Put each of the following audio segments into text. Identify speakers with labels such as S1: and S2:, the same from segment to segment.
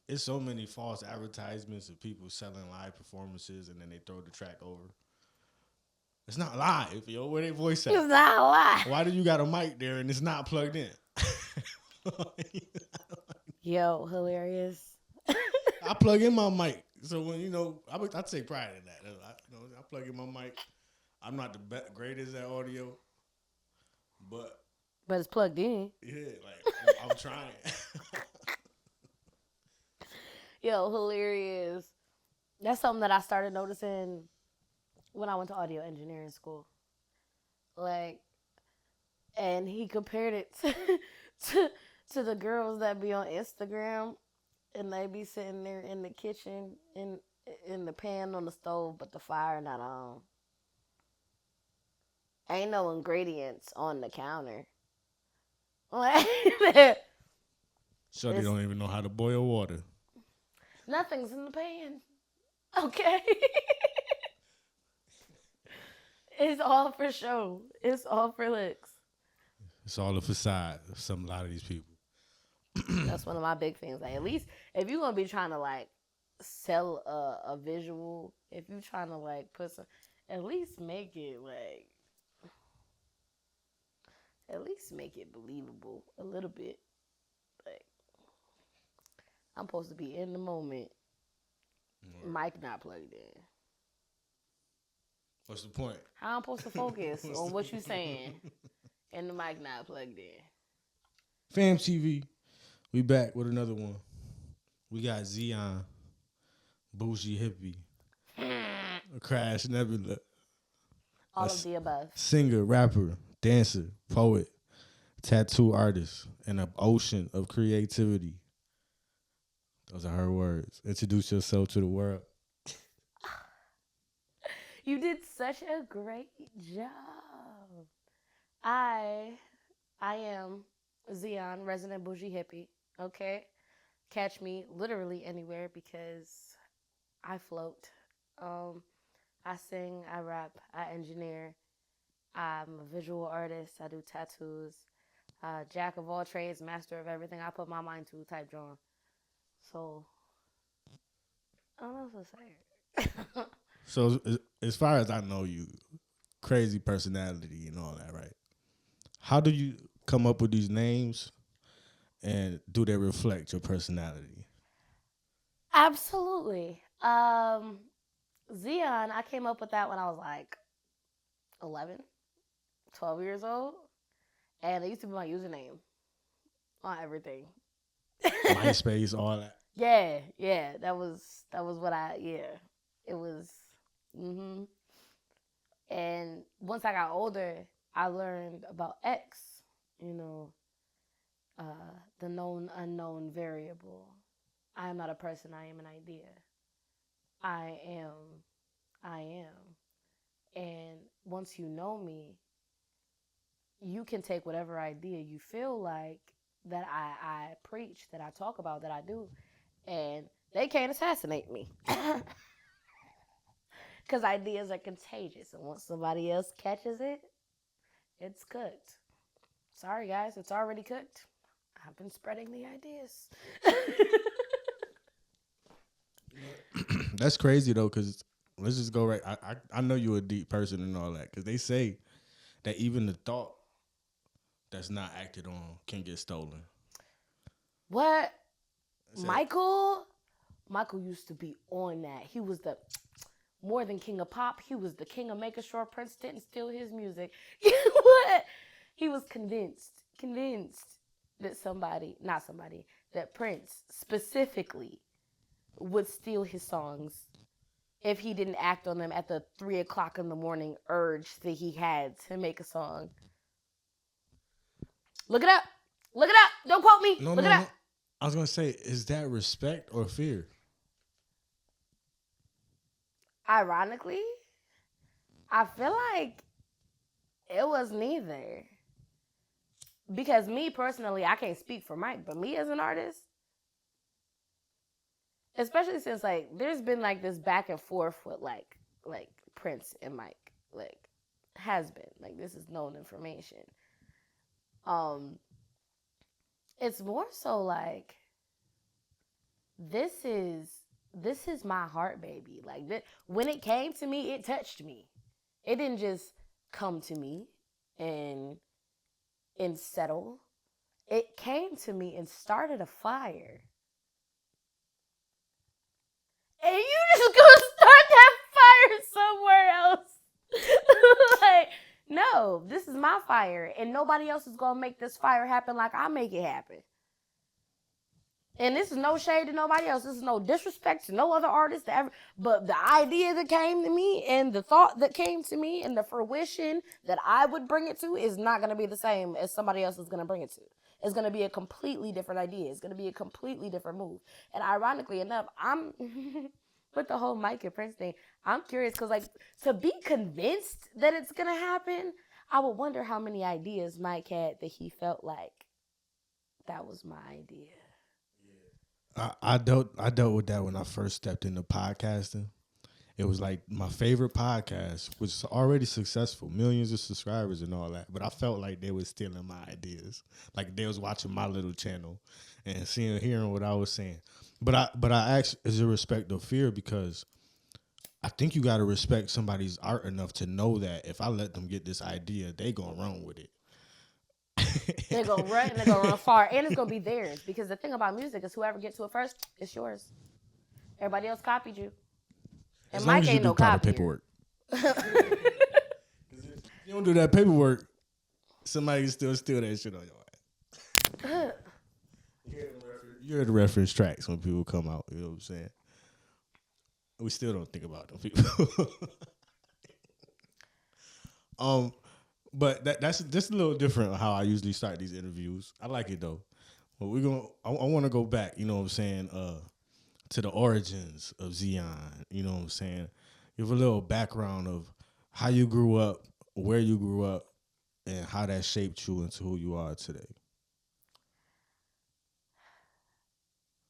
S1: it's so many false advertisements of people selling live performances and then they throw the track over. It's not live, yo. Where they voice at?
S2: It's not a lie.
S1: Why do you got a mic there and it's not plugged in?
S2: Yo, hilarious.
S1: I plug in my mic, so when I take pride in that. I plug in my mic. I'm not the greatest at audio, but
S2: But it's plugged in.
S1: yeah, like I'm trying.
S2: Yo, hilarious. That's something that I started noticing when I went to audio engineering school. Like, and he compared it to, to the girls that be on Instagram and they be sitting there in the kitchen in the pan on the stove, but the fire not on. Ain't no ingredients on the counter. Like,
S1: So they don't even know how to boil water.
S2: nothing's in the pan. Okay. It's all for show. It's all for licks.
S1: It's all a facade. A lot of these people.
S2: That's one of my big things. Like, at least if you're gonna be trying to like sell a visual, if you're trying to like put some, at least make it like, at least make it believable a little bit. Like, I'm supposed to be in the moment. Mic not plugged in.
S1: What's the point?
S2: How I'm supposed to focus on what you saying and the mic not plugged in?
S1: PhamTv, we back with another one. We got Xzeon, Bougie Hippie, Crash Nebula,
S2: All of the above.
S1: singer, rapper, dancer, poet, tattoo artist, and an ocean of creativity. Those are her words. Introduce yourself to the world.
S2: You did such a great job. I am Xzeon, resident bougie hippie. Okay, catch me literally anywhere because I float. I sing, I rap, I engineer. I'm a visual artist. I do tattoos. Jack of all trades, master of everything I put my mind to type drawing. So I don't know what to say.
S1: So, as far as I know you, crazy personality and all that, right? How do you come up with these names and do they reflect your personality?
S2: Absolutely. Xzeon, I came up with that when I was like 11, 12 years old. And it used to be my username on everything.
S1: MySpace, all that.
S2: Yeah. That was what it was. And once I got older, I learned about X, you know, the known unknown variable. I am not a person, I am an idea. I am, I am. And once you know me, you can take whatever idea you feel like that I preach, that I talk about, that I do, and they can't assassinate me. Because ideas are contagious, and once somebody else catches it, it's cooked. Sorry, guys, it's already cooked. I've been spreading the ideas.
S1: That's crazy though, because let's just go right. I know you're a deep person and all that, because they say that even the thought that's not acted on can get stolen.
S2: What? Michael used to be on that. He was the more than king of pop. He was the king of making sure Prince didn't steal his music. What? He was convinced that Prince specifically would steal his songs if he didn't act on them at the 3:00 in the morning urge that he had to make a song. Look it up. Don't quote me.
S1: No,
S2: Look
S1: no,
S2: it up.
S1: no. I was gonna say, is that respect or fear?
S2: Ironically, I feel like it was neither. Because me personally, I can't speak for Mike, but me as an artist, especially since like there's been like this back and forth with like Prince and Mike, like has been like this is known information. It's more so like this is this is my heart, baby. Like when it came to me, it touched me. It didn't just come to me and settle. It came to me and started a fire. And you just gonna start that fire somewhere else. Like, no, this is my fire, and nobody else is gonna make this fire happen like I make it happen. And this is no shade to nobody else. This is no disrespect to no other artist ever. But the idea that came to me and the thought that came to me and the fruition that I would bring it to is not going to be the same as somebody else is going to bring it to. It's going to be a completely different idea. It's going to be a completely different move. And ironically enough, I'm with the whole Mike and Prince thing. I'm curious because, like, to be convinced that it's going to happen, I would wonder how many ideas Mike had that he felt like that was my idea.
S1: I dealt with that when I first stepped into podcasting. It was like my favorite podcast was already successful, millions of subscribers and all that. But I felt like they were stealing my ideas. Like they was watching my little channel and hearing what I was saying. But I asked as a respect of fear because I think you got to respect somebody's art enough to know that if I let them get this idea, they gonna run with it.
S2: They're gonna run and they're gonna run far, and it's gonna be theirs. Because the thing about music is, whoever gets to it first, it's yours. Everybody else copied you, and
S1: As long
S2: Mike
S1: as you
S2: ain't
S1: do
S2: no
S1: proper
S2: copier.
S1: paperwork. You don't do that paperwork, somebody can still steal that shit on your ass. You hear the reference tracks when people come out. You know what I'm saying? We still don't think about them people. But that's just a little different how I usually start these interviews. I like it though. But I want to go back, you know what I'm saying, to the origins of Xzeon. You know what I'm saying? Give a little background of how you grew up, where you grew up, and how that shaped you into who you are today.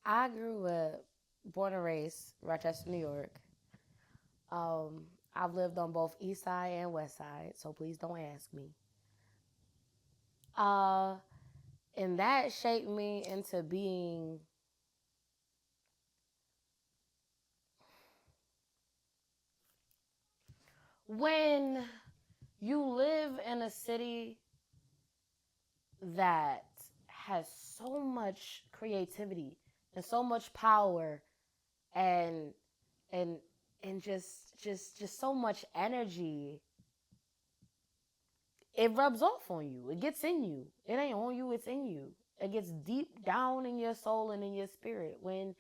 S2: I grew up, born and raised, Rochester, New York. I've lived on both East Side and West Side, so please don't ask me. And that shaped me into being when you live in a city that has so much creativity and so much power and and just so much energy, it rubs off on you. It gets in you. It ain't on you, it's in you. It gets deep down in your soul and in your spirit. When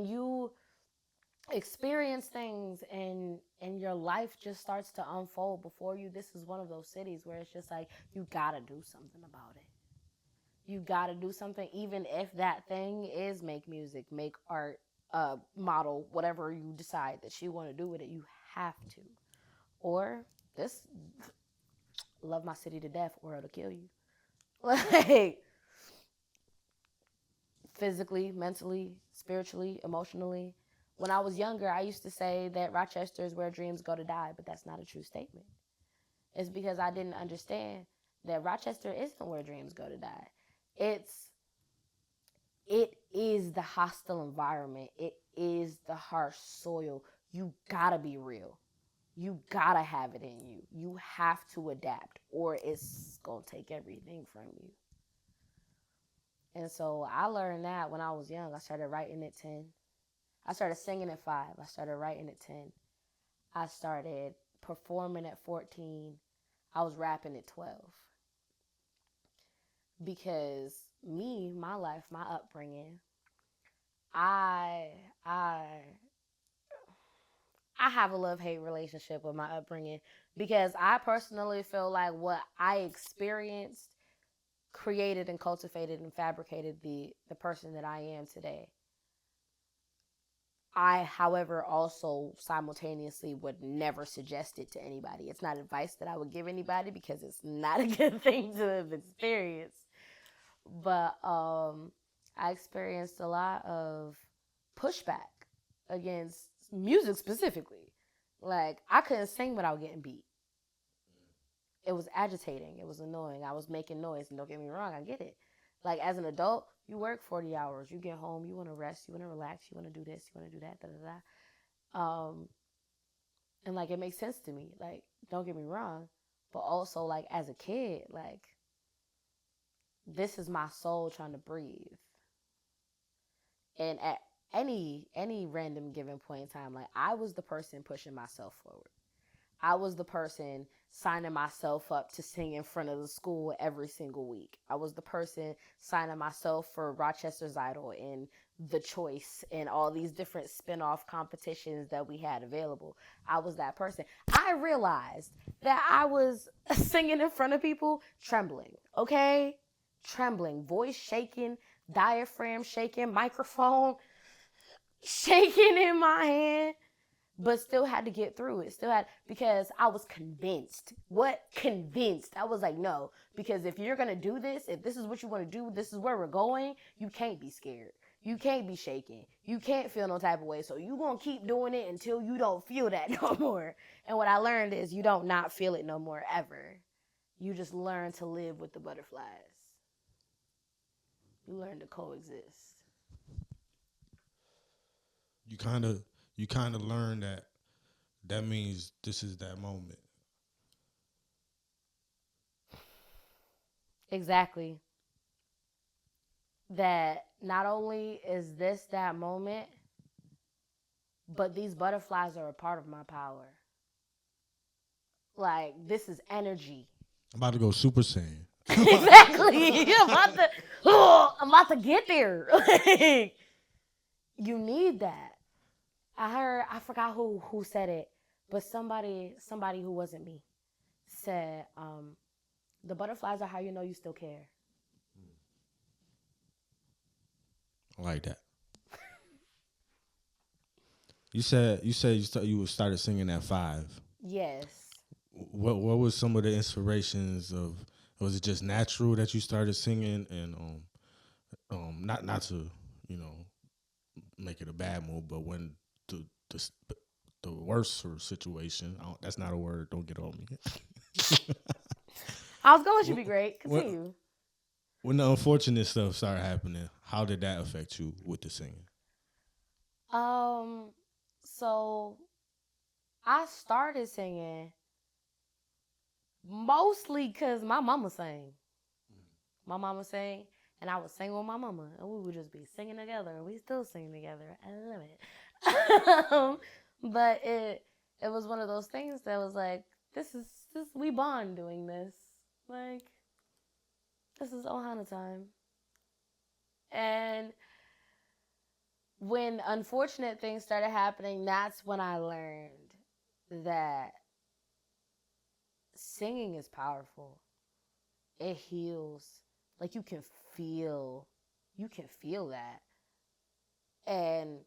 S2: you experience things and your life just starts to unfold before you, this is one of those cities where it's just like you gotta do something about it. You gotta do something, even if that thing is make music, make art, model, whatever you decide that you want to do with it. You have to, or this love my city to death, or it'll kill you. Like physically, mentally, spiritually, emotionally. When I was younger, I used to say that Rochester is where dreams go to die, but that's not a true statement. It's because I didn't understand that Rochester isn't where dreams go to die. It is the hostile environment. It is the harsh soil. You gotta be real. You gotta have it in you. You have to adapt, or it's gonna take everything from you. And so I learned that when I was young. I started writing at 10. I started singing at 5. I started writing at 10. I started performing at 14. I was rapping at 12. Because my life, my upbringing, I I I have a love-hate relationship with my upbringing because I personally feel like what I experienced created and cultivated and fabricated the person that I am today. I, however, also simultaneously would never suggest it to anybody. It's not advice that I would give anybody because it's not a good thing to have experienced. But I experienced a lot of pushback against music specifically. Like, I couldn't sing without getting beat. It was agitating. It was annoying. I was making noise. And don't get me wrong, I get it. Like, as an adult, you work 40 hours. You get home, you want to rest, you want to relax, you want to do this, you want to do that, da da da. And, like, it makes sense to me. Like, don't get me wrong. But also, like, as a kid, like, this is my soul trying to breathe. And at any random given point in time, like, I was the person pushing myself forward. I was the person signing myself up to sing in front of the school every single week. I was the person signing myself for Rochester's Idol and The Choice and all these different spin-off competitions that we had available. I was that person. I realized that I was singing in front of people trembling, okay? Trembling, voice shaking, diaphragm shaking, microphone shaking in my hand, but still had to get through it. Still had, because I was convinced. What convinced? I was like, no, because if you're going to do this, if this is what you want to do, this is where we're going, you can't be scared. You can't be shaking. You can't feel no type of way. So you going to keep doing it until you don't feel that no more. And what I learned is you don't not feel it no more ever. You just learn to live with the butterflies. You learn to coexist.
S1: You kind of learn that means this is that moment.
S2: Exactly. That not only is this that moment, but these butterflies are a part of my power. Like, this is energy.
S1: I'm about to go Super Saiyan.
S2: Exactly. I'm about to get there. Like, you need that. I forgot who said it, but somebody who wasn't me said, the butterflies are how you know you still care.
S1: I like that. You started singing at 5.
S2: Yes.
S1: What was some of the inspirations of? Was it just natural that you started singing and not to make it a bad move, but when the the worst situation, that's not a word. Don't get on me.
S2: I was going to be great.
S1: What
S2: Continue.
S1: when the unfortunate stuff started happening? How did that affect you with the singing?
S2: So I started singing mostly because my mama sang. My mama sang, and I would sing with my mama, and we would just be singing together, and we still sing together. I love it. But it was one of those things that was like, this we bond doing this. Like, this is Ohana time. And when unfortunate things started happening, that's when I learned that singing is powerful. It heals. Like, you can feel that. And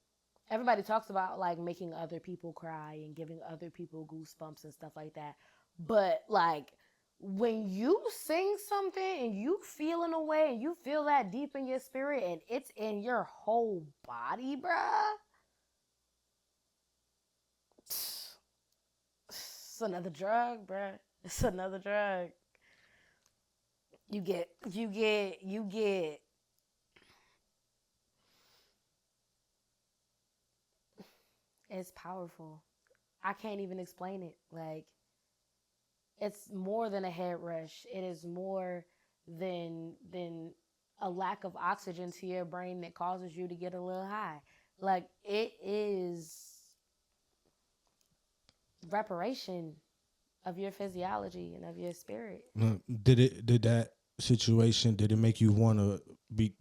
S2: everybody talks about, like, making other people cry and giving other people goosebumps and stuff like that. But, like, when you sing something and you feel in a way and you feel that deep in your spirit and it's in your whole body, bruh, it's another drug, bruh. It's another drug. You get it's powerful. I can't even explain it. Like, it's more than a head rush. It is more than a lack of oxygen to your brain that causes you to get a little high. Like, it is reparation of your physiology and of your spirit.
S1: Did that situation did it make you want to be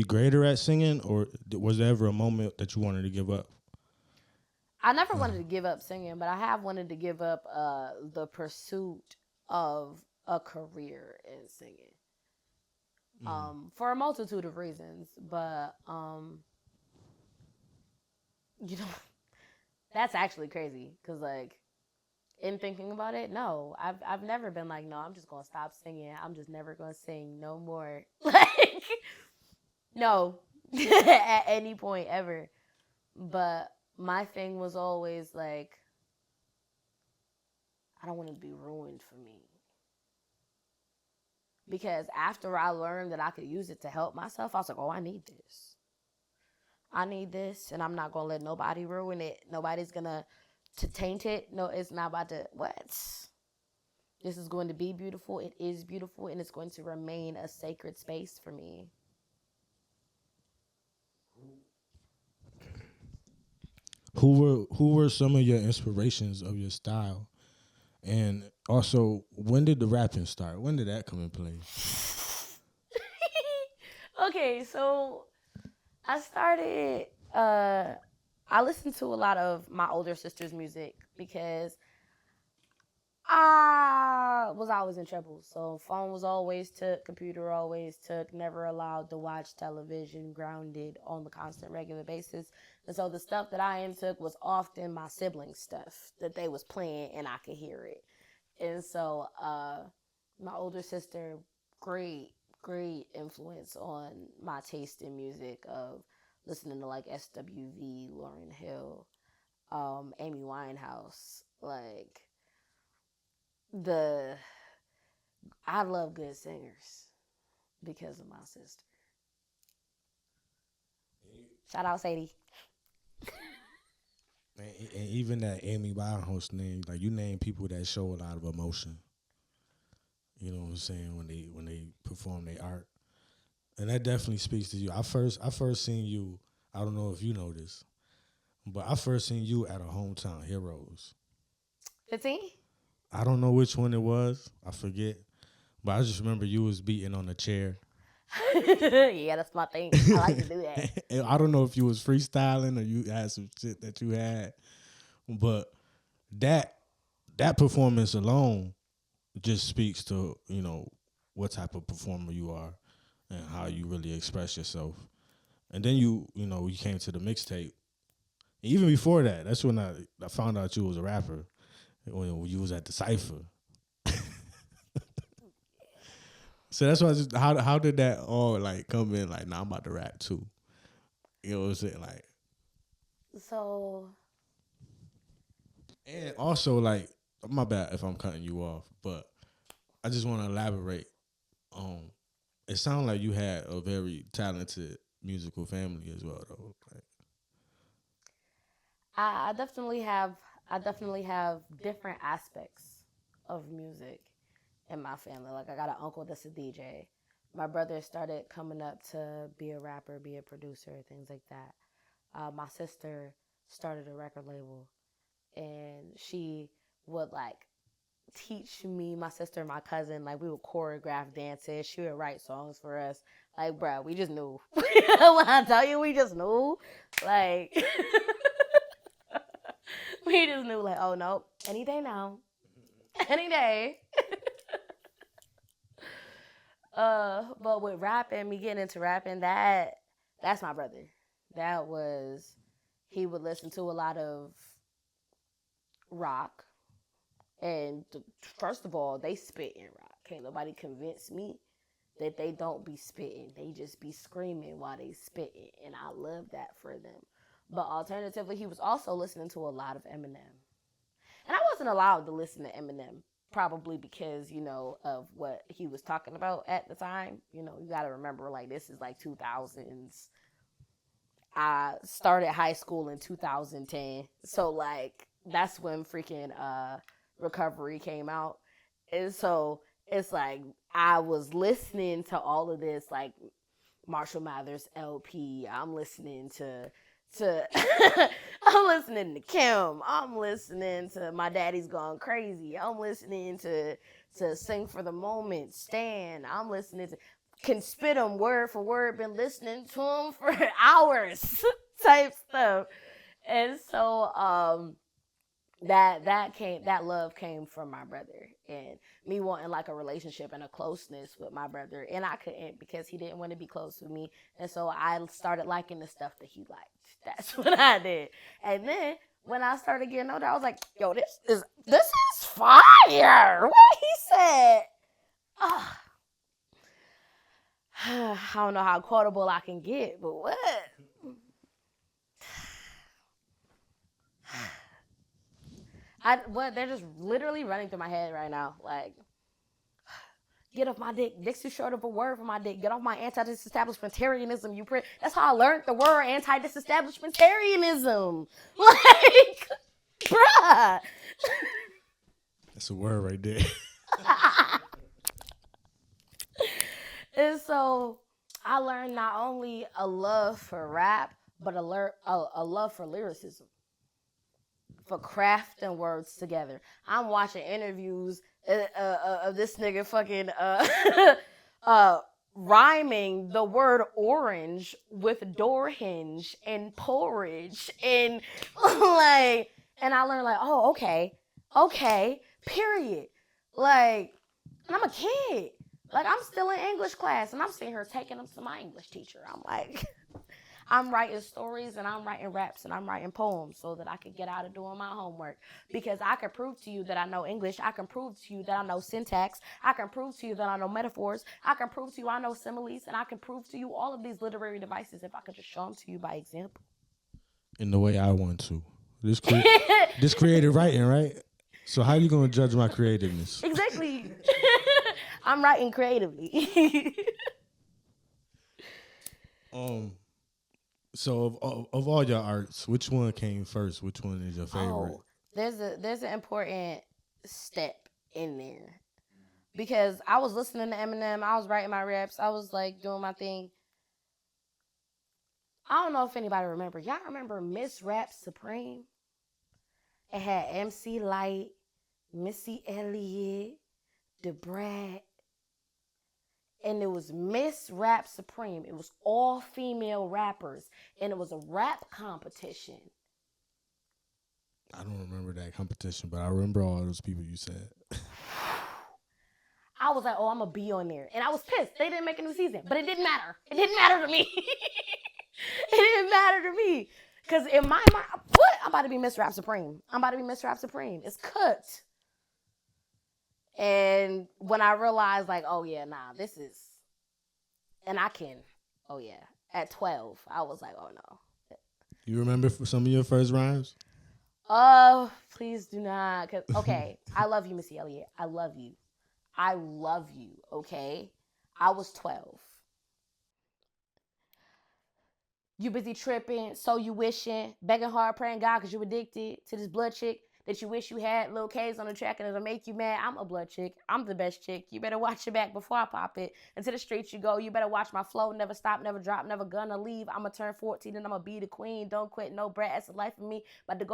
S1: greater at singing, or was there ever a moment that you wanted to give up?
S2: I never wanted to give up singing, but I have wanted to give up the pursuit of a career in singing. For a multitude of reasons, but you know, that's actually crazy because, like, in thinking about it, no, I've never been like, no, I'm just gonna stop singing. I'm just never gonna sing no more. Like, no, at any point ever. But my thing was always like, I don't want it to be ruined for me. Because after I learned that I could use it to help myself, I was like, oh, I need this. I need this, and I'm not going to let nobody ruin it. Nobody's going to taint it. No, it's not about to, what? This is going to be beautiful. It is beautiful, and it's going to remain a sacred space for me.
S1: Who were some of your inspirations of your style? And also, when did the rapping start? When did that come in play?
S2: Okay, so I started, I listened to a lot of my older sister's music because I was always in trouble. So phone was always took, computer always took, never allowed to watch television, grounded on the constant regular basis. And so the stuff that I took was often my siblings' stuff that they was playing and I could hear it. And so my older sister, great influence on my taste in music of listening to like SWV, Lauryn Hill, Amy Winehouse, like I love good singers because of my sister. Shout out Sadie.
S1: And even that Amy Winehouse name, like you name people that show a lot of emotion. You know what I'm saying, when they perform their art, and that definitely speaks to you. I first seen you. I don't know if you know this, but I first seen you at a Hometown Heroes.
S2: 15?
S1: I don't know which one it was. I forget, but I just remember you was beating on a chair.
S2: Yeah, that's my thing. I like to do that.
S1: And I don't know if you was freestyling or you had some shit that you had, but that performance alone just speaks to, you know, what type of performer you are and how you really express yourself. And then you came to the mixtape. Even before that, that's when I found out you was a rapper, when you was at the Cypher. So that's why how did that all like come in? Like, nah, I'm about to rap too. You know what I'm saying? Like,
S2: So,
S1: and also like, my bad if I'm cutting you off, but I just want to elaborate. It sounded like you had a very talented musical family as well, though. Like,
S2: I definitely have different aspects of music in my family. Like I got an uncle that's a DJ. My brother started coming up to be a rapper, be a producer, things like that. My sister started a record label, and she would like teach me, my sister, and my cousin. Like we would choreograph dances. She would write songs for us. Like, bruh, we just knew. When I tell you, we just knew. Like, we just knew. Like, oh nope, any day now, any day. But with rapping, me getting into rapping, that's my brother. That was, he would listen to a lot of rock, and first of all, they spit in rock. Can't nobody convince me that they don't be spitting. They just be screaming while they spitting, and I love that for them. But alternatively, he was also listening to a lot of Eminem, and I wasn't allowed to listen to Eminem. Probably because, of what he was talking about at the time. You got to remember, like, this is like 2000s. I started high school in 2010. So, like, that's when freaking Recovery came out. And so it's like I was listening to all of this, like Marshall Mathers LP. I'm listening to I'm listening to Kim. I'm listening to My Daddy's Gone Crazy. I'm listening to Sing for the Moment, Stan. I'm listening to, can spit them word for word, been listening to them for hours type stuff. And so that love came from my brother, and me wanting like a relationship and a closeness with my brother, and I couldn't because he didn't want to be close with me. And so I started liking the stuff that he liked. That's what I did. And then when I started getting older, I was like, yo, this is fire. What he said. Oh. I don't know how quotable I can get, but what? They're just literally running through my head right now. Like, Get off my dick. Dick's too short of a word for my dick. Get off my anti-disestablishmentarianism, you prick. That's how I learned the word anti-disestablishmentarianism. Like, bruh.
S1: That's a word right there.
S2: And so I learned not only a love for rap, but a love for lyricism, for crafting words together. I'm watching interviews of this nigga fucking rhyming the word orange with door hinge and porridge and like, and I learned like, oh, okay, period. Like, and I'm a kid. Like, I'm still in English class, and I'm sitting here taking them to my English teacher. I'm like, I'm writing stories, and I'm writing raps, and I'm writing poems so that I can get out of doing my homework. Because I can prove to you that I know English. I can prove to you that I know syntax. I can prove to you that I know metaphors. I can prove to you I know similes, and I can prove to you all of these literary devices if I could just show them to you by example.
S1: In the way I want to. This creative writing, right? So how you gonna judge my creativeness?
S2: Exactly. I'm writing creatively.
S1: So of all your arts, which one came first? Which one is your favorite?
S2: Oh, there's an important step in there. Because I was listening to Eminem, I was writing my raps, I was like doing my thing. I don't know if anybody remember. Y'all remember Miss Rap Supreme? It had MC Light, Missy Elliott, DeBrat, and it was Miss Rap Supreme. It was all female rappers, and it was a rap competition.
S1: I don't remember that competition, but I remember all those people you said.
S2: I was like, oh, I'm going to be on there. And I was pissed. They didn't make a new season, but it didn't matter. It didn't matter to me. It didn't matter to me. Because in my mind, what? I'm about to be Miss Rap Supreme. I'm about to be Miss Rap Supreme. It's cut. And when I realized, like, oh, yeah, nah, this is, and I can, oh, yeah. At 12, I was like, oh, no.
S1: You remember some of your first rhymes?
S2: Oh, please do not. Cause, okay, I love you, Missy Elliott. I love you. I love you, okay? I was 12. You busy tripping, so you wishing, begging hard, praying God because you addicted to this blood chick that you wish you had. Lil K's on the track and it'll make you mad. I'm a blood chick. I'm the best chick. You better watch your back before I pop it. Into the streets you go. You better watch my flow. Never stop, never drop, never gonna leave. I'ma turn 14 and I'ma be the queen. Don't quit, no brat. That's the life of me. About to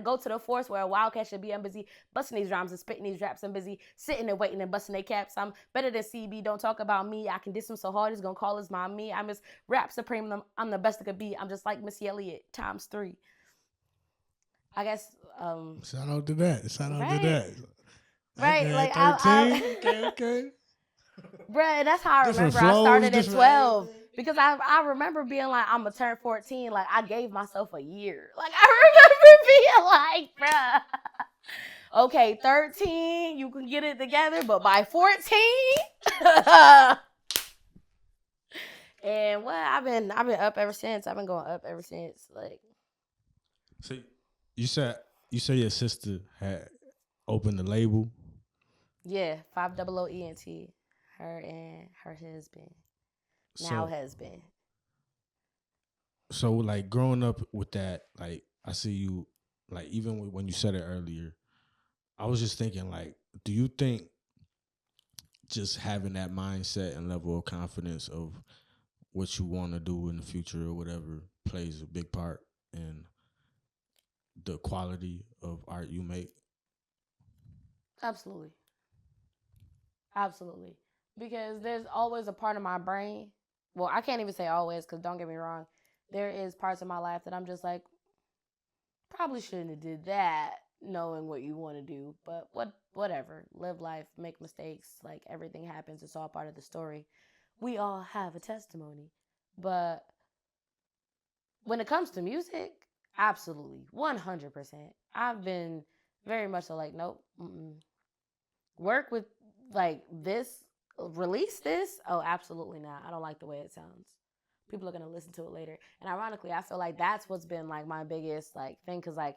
S2: go to the force where a wildcat should be. I'm busy busting these rhymes and spitting these raps. I'm busy sitting and waiting and busting their caps. I'm better than CB. Don't talk about me. I can diss him so hard he's gonna call his mom me. I'm Miss Rap Supreme. I'm the best it could be. I'm just like Missy Elliott times 3. I guess.
S1: Shout out to that. Shout out to that.
S2: Right,
S1: okay,
S2: like
S1: 13. Okay.
S2: Bruh, that's how I
S1: Different
S2: remember
S1: flows,
S2: I started at
S1: different
S2: 12. Because I remember being like, I'm going to turn 14. Like, I gave myself a year. Like, I remember being like, bruh. Okay, 13, you can get it together. But by 14... And I've been up ever since. I've been going up ever since. Like,
S1: see, you said your sister had opened the label.
S2: Yeah, 500ENT. Her and her husband. Now husband.
S1: So like growing up with that, like I see you, like even when you said it earlier, I was just thinking like, do you think just having that mindset and level of confidence of what you want to do in the future or whatever plays a big part in the quality of art you make?
S2: Absolutely. Absolutely. Because there's always a part of my brain. Well, I can't even say always because don't get me wrong. There is parts of my life that I'm just like, probably shouldn't have did that knowing what you want to do. But whatever. Live life, make mistakes. Like everything happens. It's all part of the story. We all have a testimony. But when it comes to music, absolutely. 100%. I've been very much so like, nope. Work with like this, release this. Oh, absolutely not. I don't like the way it sounds. People are going to listen to it later. And ironically, I feel like that's what's been like my biggest like thing. Cause like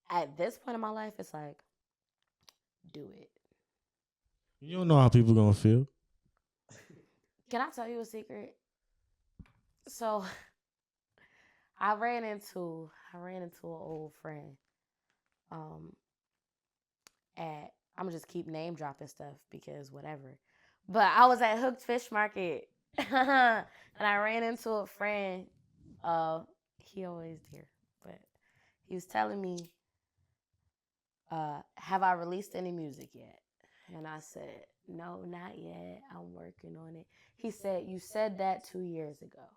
S2: at this point in my life, it's like, do it.
S1: You don't know how people gonna feel.
S2: Can I tell you a secret? So I ran into an old friend. Um, at I'm gonna just keep name dropping stuff because whatever. But I was at Hooked Fish Market and I ran into a friend. He always there, but he was telling me, have I released any music yet? And I said, no, not yet. I'm working on it. He said, you said that 2 years ago.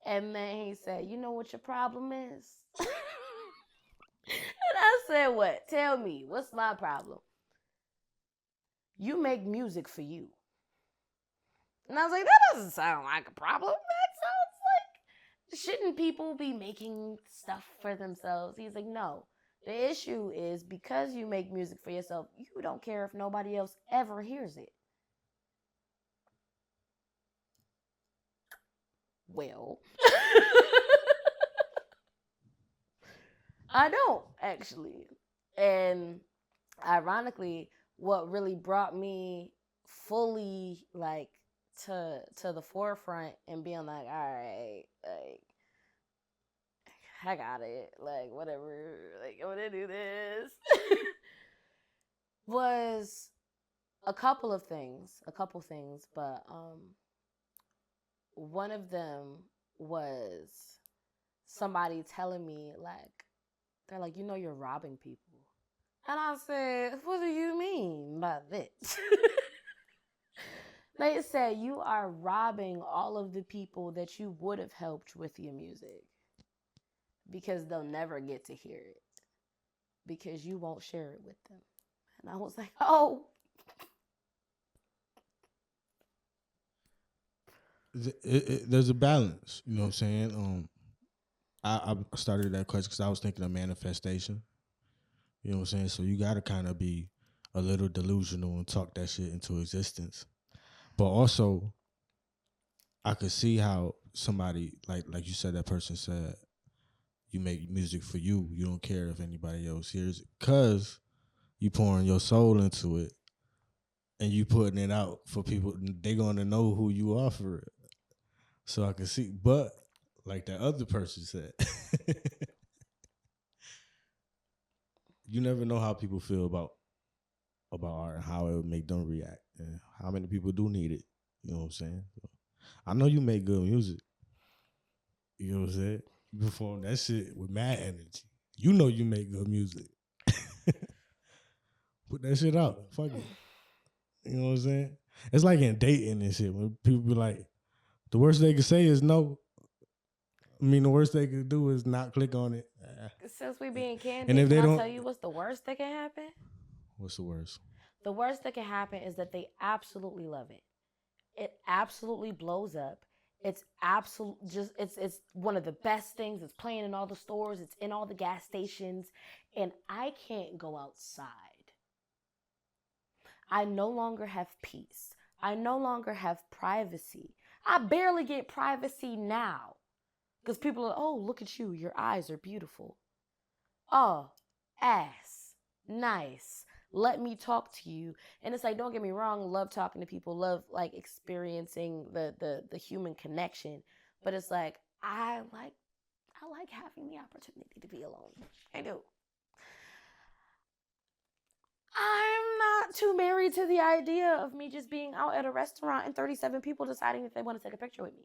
S2: And then he said, you know what your problem is? And I said, what? Tell me, what's my problem? You make music for you. And I was like, that doesn't sound like a problem. That sounds like, shouldn't people be making stuff for themselves? He's like, no. The issue is because you make music for yourself, you don't care if nobody else ever hears it. Well, I don't actually. And ironically, what really brought me fully like to the forefront and being like, all right, like I got it, like whatever, like I'm gonna do this was a couple things, but one of them was somebody telling me like they're like, you know, you're robbing people. And I said, what do you mean by this? They said, you are robbing all of the people that you would have helped with your music because they'll never get to hear it because you won't share it with them. And I was like, oh.
S1: There's a balance. You know what I'm saying? I started that question because I was thinking of manifestation. You know what I'm saying? So you got to kind of be a little delusional and talk that shit into existence. But also, I could see how somebody like you said, that person said, you make music for you. You don't care if anybody else hears it because you pouring your soul into it and you putting it out for people. They gonna know who you are for it. So I can see, but like that other person said, you never know how people feel about art and how it would make them react and how many people do need it. You know what I'm saying? So, I know you make good music. You know what I'm saying? You perform that shit with mad energy. You know you make good music. Put that shit out. Fuck it. You know what I'm saying? It's like in dating and shit when people be like, the worst they can say is no. I mean, the worst they could do is not click on it.
S2: Since we being
S1: And
S2: candid,
S1: if
S2: can
S1: they
S2: I
S1: don't,
S2: tell you what's the worst that can happen?
S1: what's the worst?
S2: The worst that can happen is that they absolutely love it. It absolutely blows up. It's absolute just it's one of the best things. It's playing in all the stores, it's in all the gas stations, and I can't go outside. I no longer have peace. I no longer have privacy. I barely get privacy now. Because people are, oh, look at you. Your eyes are beautiful. Oh, ass. Nice. Let me talk to you. And it's like, don't get me wrong, love talking to people, love like experiencing the human connection. But it's like, I like having the opportunity to be alone. I do. I'm not too married to the idea of me just being out at a restaurant and 37 people deciding if they want to take a picture with me.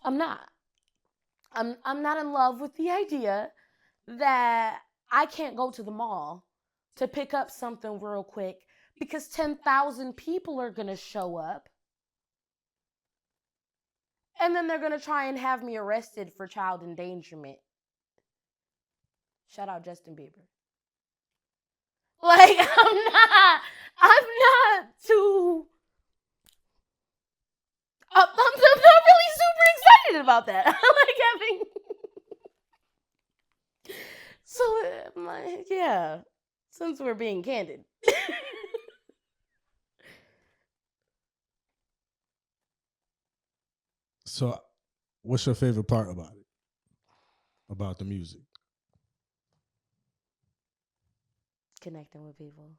S2: I'm not. I'm not in love with the idea that I can't go to the mall to pick up something real quick because 10,000 people are going to show up. And then they're going to try and have me arrested for child endangerment. Shout out Justin Bieber. Like, I'm not too, I'm not really super excited about that. I like having, so I'm like, yeah, since we're being candid.
S1: So, what's your favorite part about it? About the music?
S2: Connecting with people.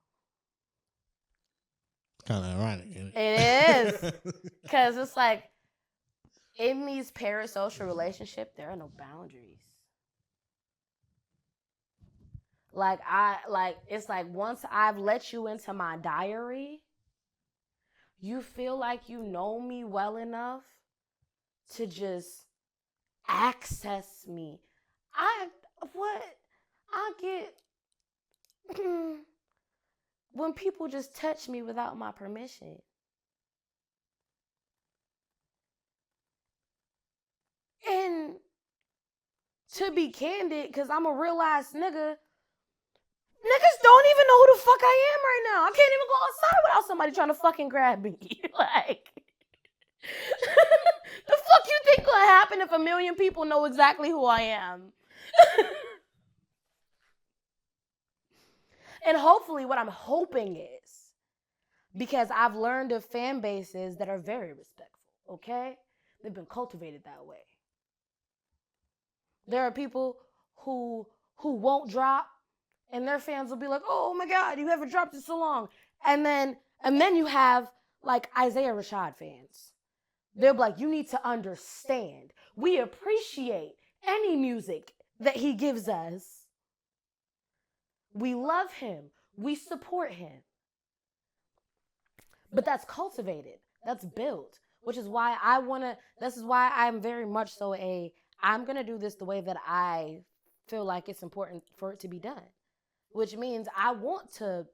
S1: Kind of ironic, isn't it?
S2: It is. Because it's like, in these parasocial relationships, there are no boundaries. It's like once I've let you into my diary, you feel like you know me well enough to just access me. I get when people just touch me without my permission. And to be candid, because I'm a real ass nigga, niggas don't even know who the fuck I am right now. I can't even go outside without somebody trying to fucking grab me. Like, the fuck you think gonna happen if a million people know exactly who I am? And hopefully what I'm hoping is, because I've learned of fan bases that are very respectful, okay? They've been cultivated that way. There are people who won't drop, and their fans will be like, oh my God, you haven't dropped in so long. And then you have like Isaiah Rashad fans. They'll be like, you need to understand. We appreciate any music that he gives us. We love him. We support him. But that's cultivated. That's built. Which is why this is why I'm very much so I'm going to do this the way that I feel like it's important for it to be done. Which means I want to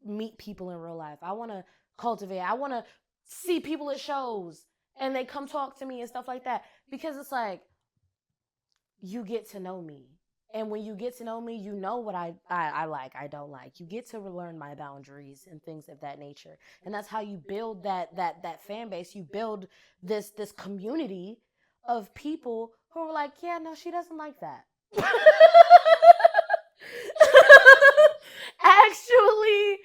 S2: meet people in real life. I want to cultivate. I want to see people at shows and they come talk to me and stuff like that. Because it's like, you get to know me. And when you get to know me, you know what I like, I don't like. You get to learn my boundaries and things of that nature. And that's how you build that fan base. You build this community of people who are like, yeah, no, she doesn't like that. Actually,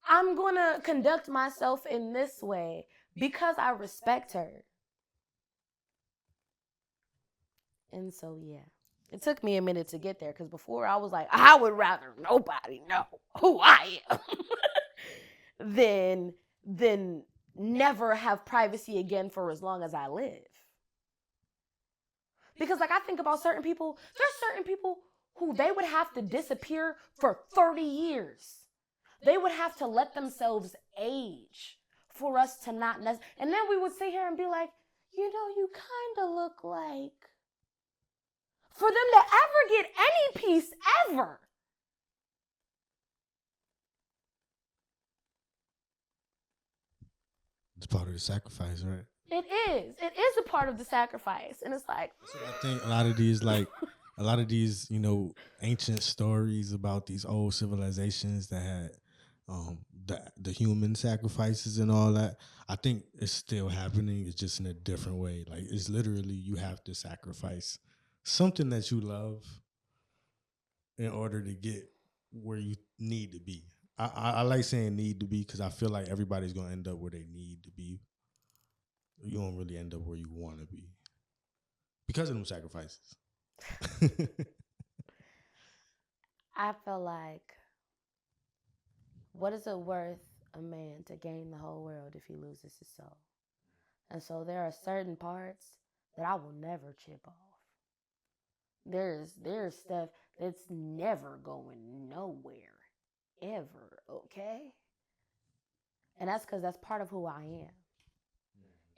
S2: I'm going to conduct myself in this way because I respect her. And so, yeah. It took me a minute to get there because before I was like, I would rather nobody know who I am than never have privacy again for as long as I live. Because like I think about certain people, there's certain people who they would have to disappear for 30 years. They would have to let themselves age for us to not and then we would sit here and be like, you know, you kind of look like. For them to ever get any peace ever.
S1: It's part of the sacrifice, right?
S2: It is. It is a part of the sacrifice. And it's like.
S1: So I think a lot of these, you know, ancient stories about these old civilizations that had the human sacrifices and all that, I think it's still happening. It's just in a different way. Like, it's literally you have to sacrifice something that you love in order to get where you need to be. I like saying need to be because I feel like everybody's going to end up where they need to be. You don't really end up where you want to be because of them sacrifices.
S2: I feel like, what is it worth a man to gain the whole world if he loses his soul? And so there are certain parts that I will never chip off. There's stuff that's never going nowhere, ever, okay? And that's because that's part of who I am.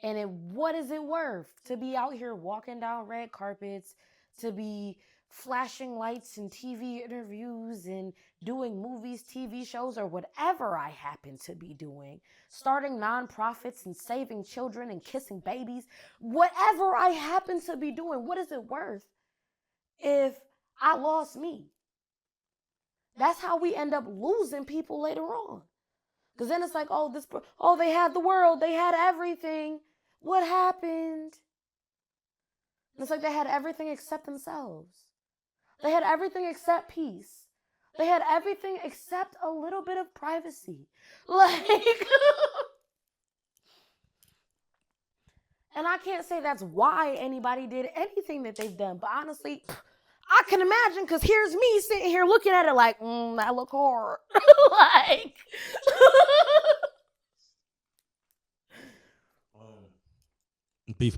S2: And what is it worth to be out here walking down red carpets, to be flashing lights in TV interviews and doing movies, TV shows, or whatever I happen to be doing, starting nonprofits and saving children and kissing babies, whatever I happen to be doing, what is it worth if I lost me? That's how we end up losing people later on. Because then it's like, they had the world, they had everything. What happened? And it's like they had everything except themselves. They had everything except peace. They had everything except a little bit of privacy. Like, and I can't say that's why anybody did anything that they've done. But honestly, I I can imagine, because here's me sitting here looking at it like, that look hard. Like,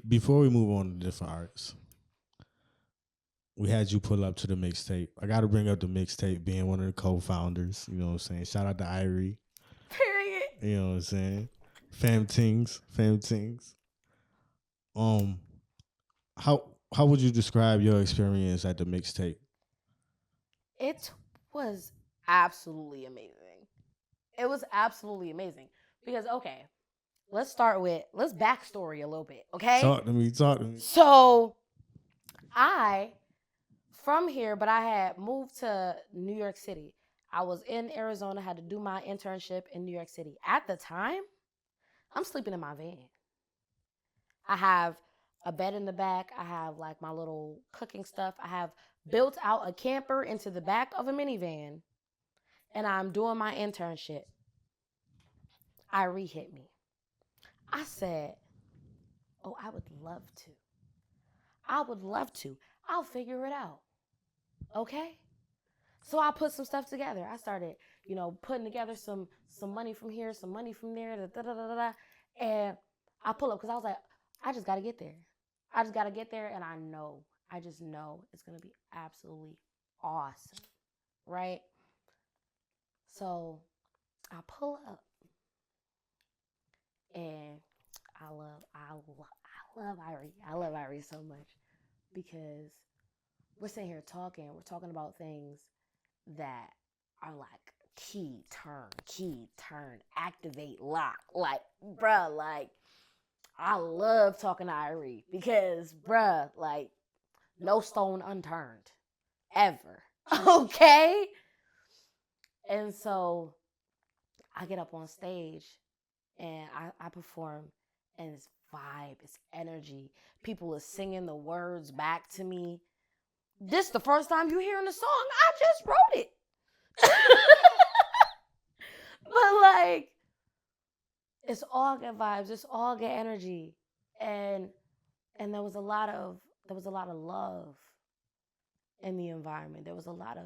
S1: Before we move on to different artists, we had you pull up to the mixtape. I got to bring up the mixtape, being one of the co-founders. You know what I'm saying? Shout out to Irie.
S2: period.
S1: You know what I'm saying? PhamTvs. Um, how would you describe your experience at the mixtape?
S2: It was absolutely amazing. It was absolutely amazing. Because, okay, let's backstory a little bit, okay?
S1: Talk to me.
S2: So, from here, but I had moved to New York City. I was in Arizona, had to do my internship in New York City. At the time, I'm sleeping in my van. I have a bed in the back. I have like my little cooking stuff. I have built out a camper into the back of a minivan, and I'm doing my internship. Irie hit me. I said, oh, I would love to. I'll figure it out. Okay? So I put some stuff together. I started, putting together some money from here, some money from there, and I pull up because I was like, I just got to get there. And I just know it's going to be absolutely awesome, right? So I pull up, and I love Irie. I love Irie so much because we're sitting here talking. We're talking about things that are like key, turn, activate, lock. Like, bruh, like, I love talking to Irie because, bruh, like, no stone unturned. Ever. Okay? And so I get up on stage and I perform, and it's vibe, it's energy. People are singing the words back to me. This is the first time you hearing the song. I just wrote it. But like, it's all good vibes. It's all good energy. And there was a lot of love in the environment. There was a lot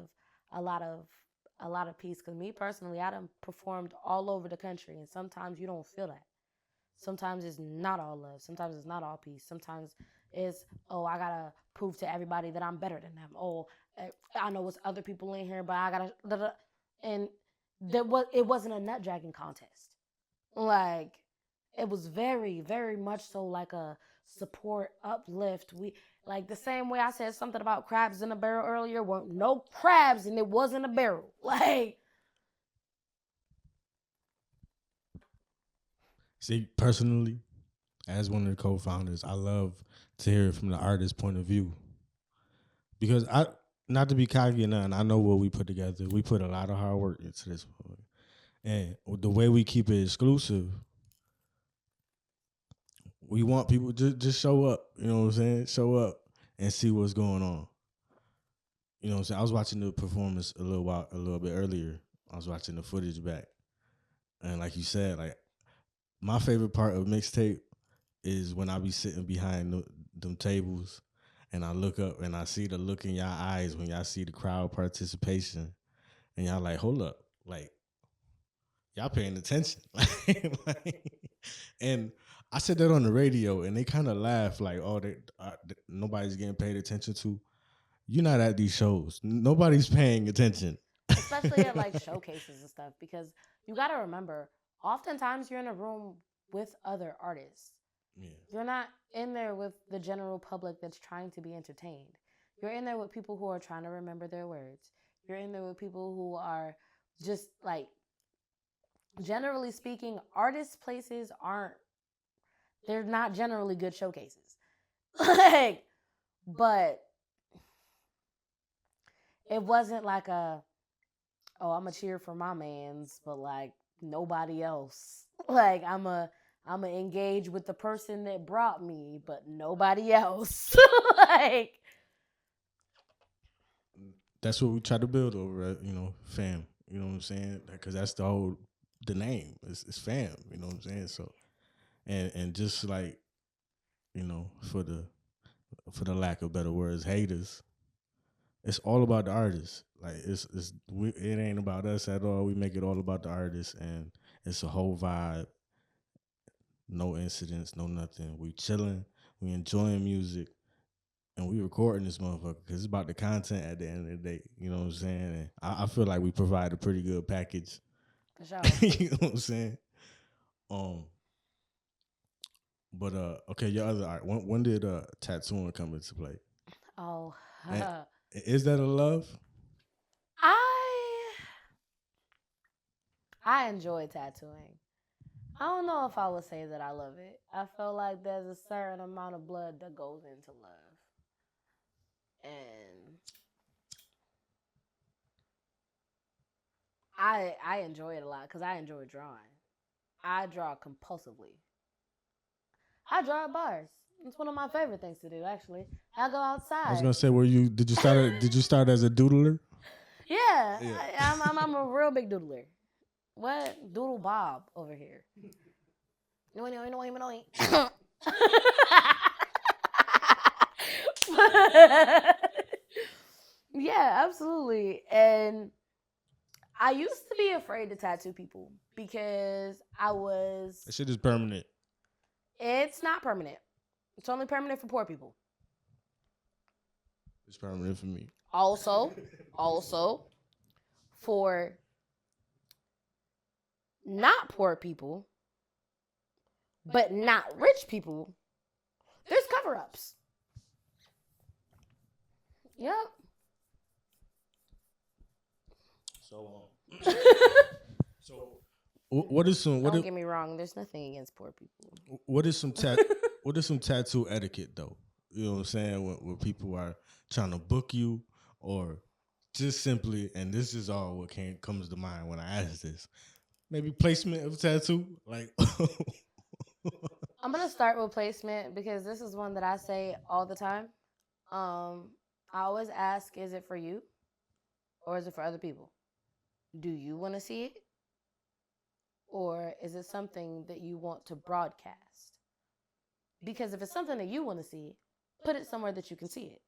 S2: of peace. Because me personally, I done performed all over the country, and sometimes you don't feel that. Sometimes it's not all love. Sometimes it's not all peace. Sometimes it's, oh, I gotta prove to everybody that I'm better than them. Oh, I know it's other people in here, but I gotta, and it wasn't a nut dragging contest. Like, it was very, very much so like a support, uplift. We, like, the same way I said something about crabs in a barrel earlier. Well, no crabs, and it wasn't a barrel. Like,
S1: See, personally, as one of the co-founders, I love to hear it from the artist's point of view. Because not to be cocky or nothing, I know what we put together. We put a lot of hard work into this. And the way we keep it exclusive, we want people to just show up. You know what I'm saying? Show up and see what's going on. You know what I'm saying? I was watching the performance a little bit earlier. I was watching the footage back. And like you said, like, my favorite part of mixtape is when I be sitting behind them tables and I look up and I see the look in y'all eyes when y'all see the crowd participation, and y'all like, hold up, like, y'all paying attention. And I said that on the radio, and they kind of laugh like, oh, nobody's getting paid attention to. You're not at these shows. Nobody's paying attention.
S2: especially at like showcases and stuff, because you got to remember, oftentimes you're in a room with other artists.
S1: Yeah.
S2: You're not in there with the general public that's trying to be entertained. You're in there with people who are trying to remember their words. You're in there with people who are just like, generally speaking, artist places they're not generally good showcases. Like, but it wasn't like I'm a cheer for my mans, but like nobody else. Like, I'm a engage with the person that brought me, but nobody else. Like,
S1: That's what we try to build over, fam. You know what I'm saying? Because that's the name. It's fam. You know what I'm saying? So, and just like, for the lack of better words, haters, it's all about the artist. Like it ain't about us at all. We make it all about the artist, and it's a whole vibe. No incidents, no nothing. We chilling, we enjoying music, and we recording this motherfucker because it's about the content at the end of the day. You know what I'm saying? And I feel like we provide a pretty good package.
S2: For sure.
S1: You know what I'm saying? Um, but okay, your other art. When did tattooing come into play?
S2: Oh,
S1: And is that a love?
S2: I I enjoy tattooing. I don't know if I would say that I love it. I feel like there's a certain amount of blood that goes into love. And I enjoy it a lot because I enjoy drawing. I draw compulsively. I draw at bars. It's one of my favorite things to do, actually. I go outside.
S1: I was gonna say, did you start as a doodler?
S2: Yeah. I'm a real big doodler. What? Doodle Bob over here. No. Yeah, absolutely. And I used to be afraid to tattoo people because
S1: That shit is permanent.
S2: It's not permanent. It's only permanent for poor people.
S1: It's permanent for me.
S2: Also, for not poor people, but not rich people, there's cover-ups. Yep.
S1: So what is some?
S2: Don't get me wrong. There's nothing against poor people.
S1: What is some what is some tattoo etiquette though? You know what I'm saying? When people are trying to book you, or just simply, and this is all what comes to mind when I ask this. Maybe placement of tattoo, like.
S2: I'm gonna start with placement because this is one that I say all the time. I always ask, is it for you or is it for other people? Do you want to see it? Or is it something that you want to broadcast? Because if it's something that you want to see, put it somewhere that you can see it.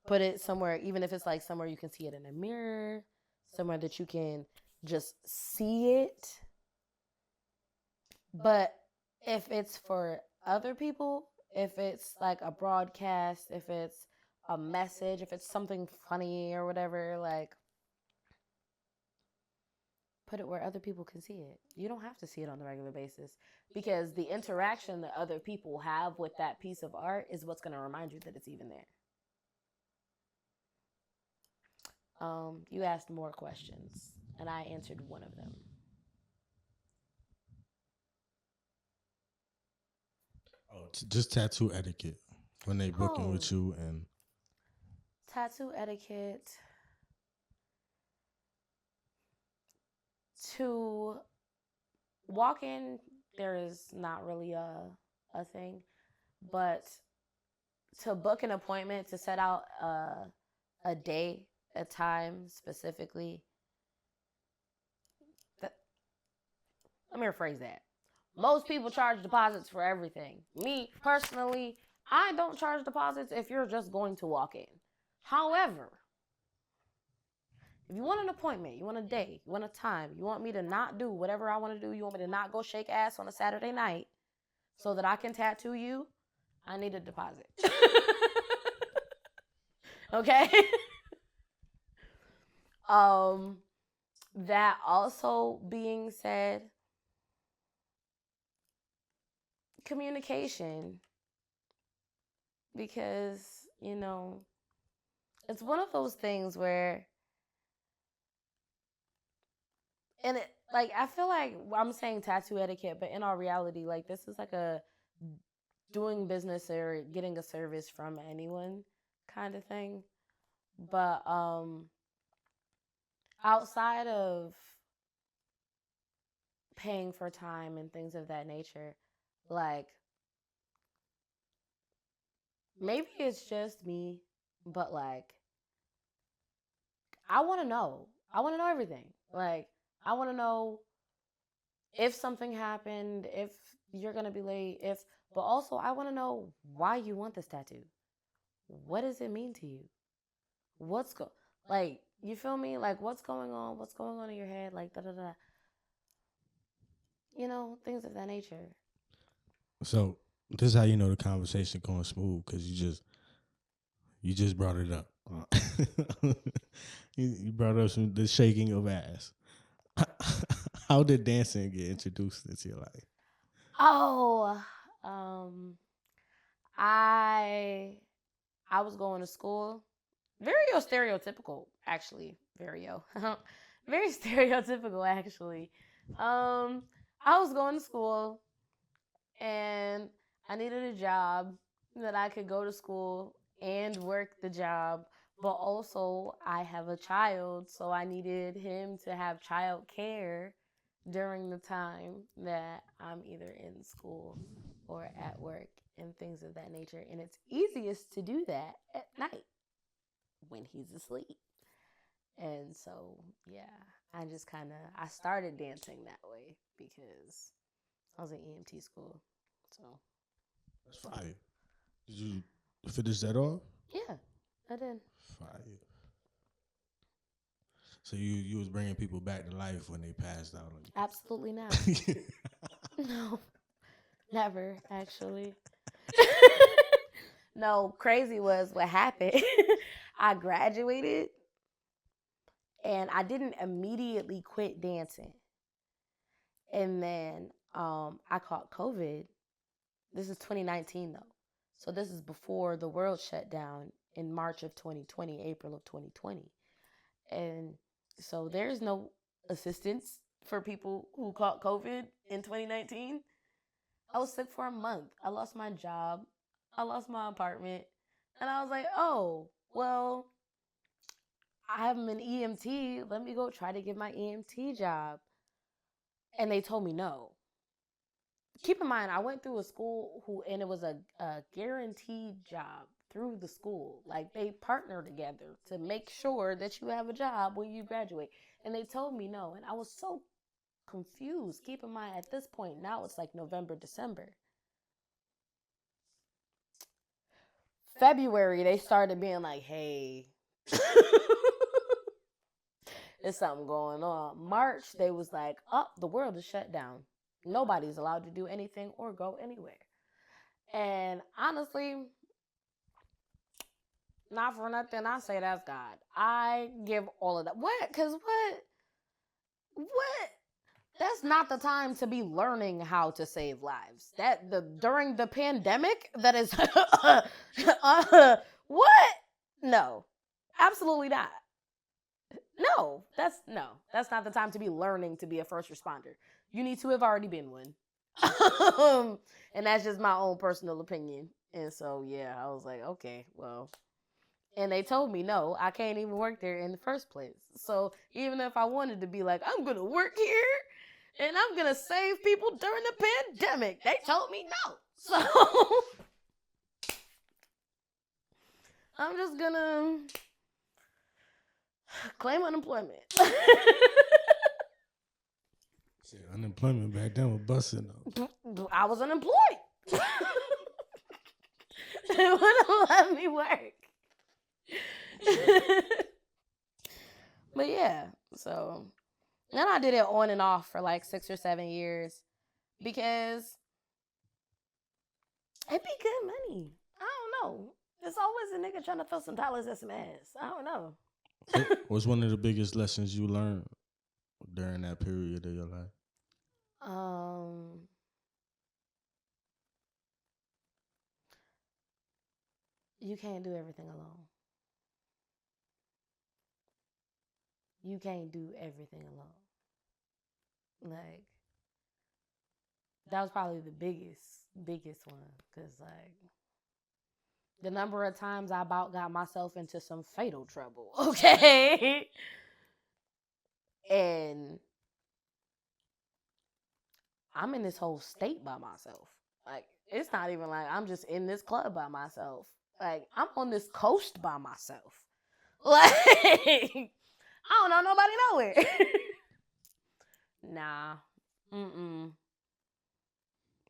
S2: Put it somewhere, even if it's like somewhere you can see it in a mirror, somewhere that you can just see it. But if it's for other people, if it's like a broadcast, if it's a message, if it's something funny or whatever, like, put it where other people can see it. You don't have to see it on a regular basis because the interaction that other people have with that piece of art is what's going to remind you that it's even there. You asked more questions, and I answered one of them.
S1: Oh, just tattoo etiquette when they booking with you and
S2: tattoo etiquette. To walk in, there is not really a thing, but to book an appointment, to set out a day, a time specifically. Let me rephrase that. Most people charge deposits for everything. Me, personally, I don't charge deposits if you're just going to walk in. However, if you want an appointment, you want a day, you want a time, you want me to not do whatever I want to do, you want me to not go shake ass on a Saturday night so that I can tattoo you, I need a deposit. Okay? That also being said, communication. Because, it's one of those things where, and it, like, I feel like I'm saying tattoo etiquette, but in all reality, like, this is like a doing business or getting a service from anyone kind of thing. But outside of paying for time and things of that nature, like, maybe it's just me, but like, I want to know. I want to know everything. Like, I want to know if something happened, if you're going to be late, but also I want to know why you want this tattoo. what does it mean to you? What's like, you feel me? Like, what's going on? What's going on in your head? Like, da da da. You know, things of that nature.
S1: So this is how you know the conversation going smooth, because you just brought it up. You brought up the shaking of ass. How did dancing get introduced into your life?
S2: Oh, I I was going to school. Very stereotypical, actually. Very very stereotypical, actually. I was going to school, and I needed a job that I could go to school and work the job, but also I have a child, so I needed him to have child care during the time that I'm either in school or at work and things of that nature. And it's easiest to do that at night when he's asleep. And so, yeah, I started dancing that way because I was in EMT school. So,
S1: That's fire. Did you finish that off?
S2: yeah, I did.
S1: Fire. So you was bringing people back to life when they passed out on you?
S2: Absolutely not. No, never, actually. No, crazy was what happened. I graduated and I didn't immediately quit dancing. And then I caught COVID. This is 2019 though. So this is before the world shut down in March of 2020, April of 2020. And so there's no assistance for people who caught COVID in 2019. I was sick for a month. I lost my job. I lost my apartment. And I was like, oh, well, I'm an EMT. Let me go try to get my EMT job. And they told me no. Keep in mind, I went through a school and it was a guaranteed job through the school. Like, they partner together to make sure that you have a job when you graduate. And they told me no. And I was so confused. Keep in mind, at this point, now it's like November, December. February, they started being like, hey, there's something going on. March, they was like, oh, the world is shut down. Nobody's allowed to do anything or go anywhere. And honestly, not for nothing, I say that's God. I give all of that. What? Because what? What? That's not the time to be learning how to save lives. During the pandemic, that is what? No. Absolutely not. No, that's not the time to be learning to be a first responder. You need to have already been one. And that's just my own personal opinion. And so, yeah, I was like, okay, well. And they told me, no, I can't even work there in the first place. So even if I wanted to be like, I'm going to work here and I'm going to save people during the pandemic, they told me no. So I'm just going to claim unemployment.
S1: Shit, unemployment back then was busting though.
S2: I was unemployed. They wouldn't let me work. But yeah, so then I did it on and off for like 6 or 7 years because it'd be good money. I don't know. There's always a nigga trying to throw some dollars at some ass. I don't know.
S1: What's one of the biggest lessons you learned during that period of your life?
S2: You can't do everything alone. You can't do everything alone. Like, that was probably the biggest one. Because, like, the number of times I about got myself into some fatal trouble, okay? And I'm in this whole state by myself. Like, it's not even like I'm just in this club by myself. Like, I'm on this coast by myself. Like, I don't know nobody nowhere. Nah. Mm-mm.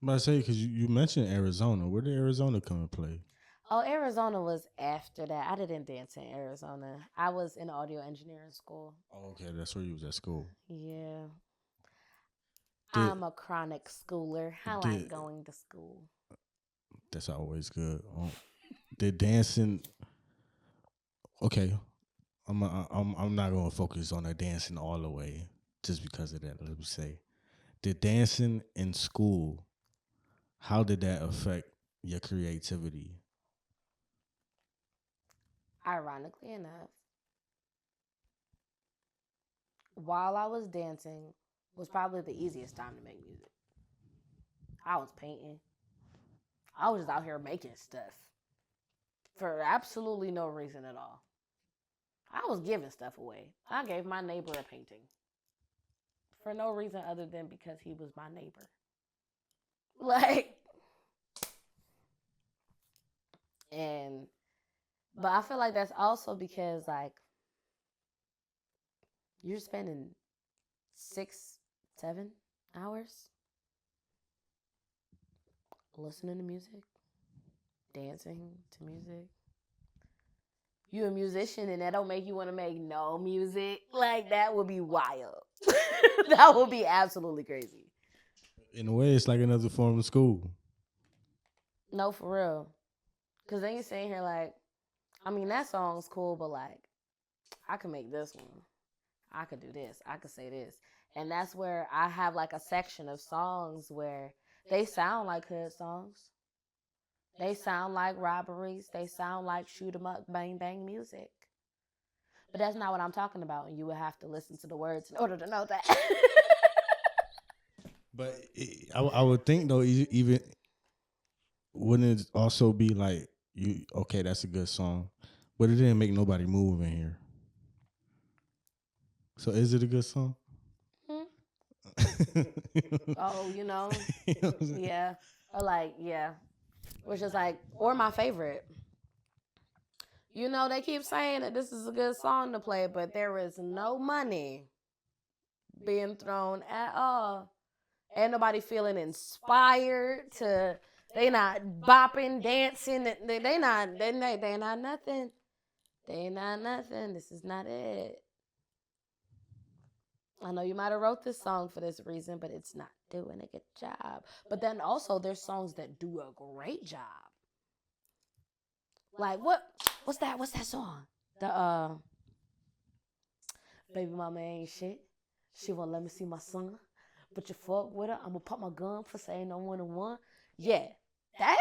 S1: But I say, because you mentioned Arizona. Where did Arizona come and play?
S2: Oh, Arizona was after that. I didn't dance in Arizona. I was in audio engineering school.
S1: Oh, okay, that's where you was at school.
S2: Yeah.
S1: Did
S2: I'm a chronic schooler. I like
S1: did
S2: going to school.
S1: That's always good. Did dancing? Okay, I'm not gonna focus on the dancing all the way just because of that. Let me say, did dancing in school? How did that affect your creativity?
S2: Ironically enough, while I was dancing was probably the easiest time to make music. I was painting. I was just out here making stuff for absolutely no reason at all. I was giving stuff away. I gave my neighbor a painting for no reason other than because he was my neighbor. Like, and, but I feel like that's also because, like, you're spending 6, 7 hours listening to music, dancing to music. You a musician and that don't make you want to make no music. Like, that would be wild. That would be absolutely crazy.
S1: In a way, it's like another form of school.
S2: No, for real. Because then you're sitting here like, I mean, that song's cool, but like, I could make this one. I could do this. I could say this. And that's where I have like a section of songs where they sound like hood songs. They sound like robberies. They sound like shoot 'em up, bang, bang music. But that's not what I'm talking about. And you would have to listen to the words in order to know that.
S1: But I would think though, even wouldn't it also be like you? Okay, that's a good song, but it didn't make nobody move in here. So is it a good song?
S2: Hmm?
S1: You know?
S2: Oh, you know,
S1: You know what I'm saying?
S2: yeah. Or like, yeah. Which is like, or my favorite. You know, they keep saying that this is a good song to play, but there is no money being thrown at all. Ain't nobody feeling inspired to. They not bopping, dancing. They not nothing. They not nothing. This is not it. I know you might have wrote this song for this reason, but it's not doing a good job. But then also there's songs that do a great job. Like what's that? What's that song? The baby mama ain't shit. She won't let me see my son. But you fuck with her, I'ma pop my gun for saying no 1-1. Yeah. That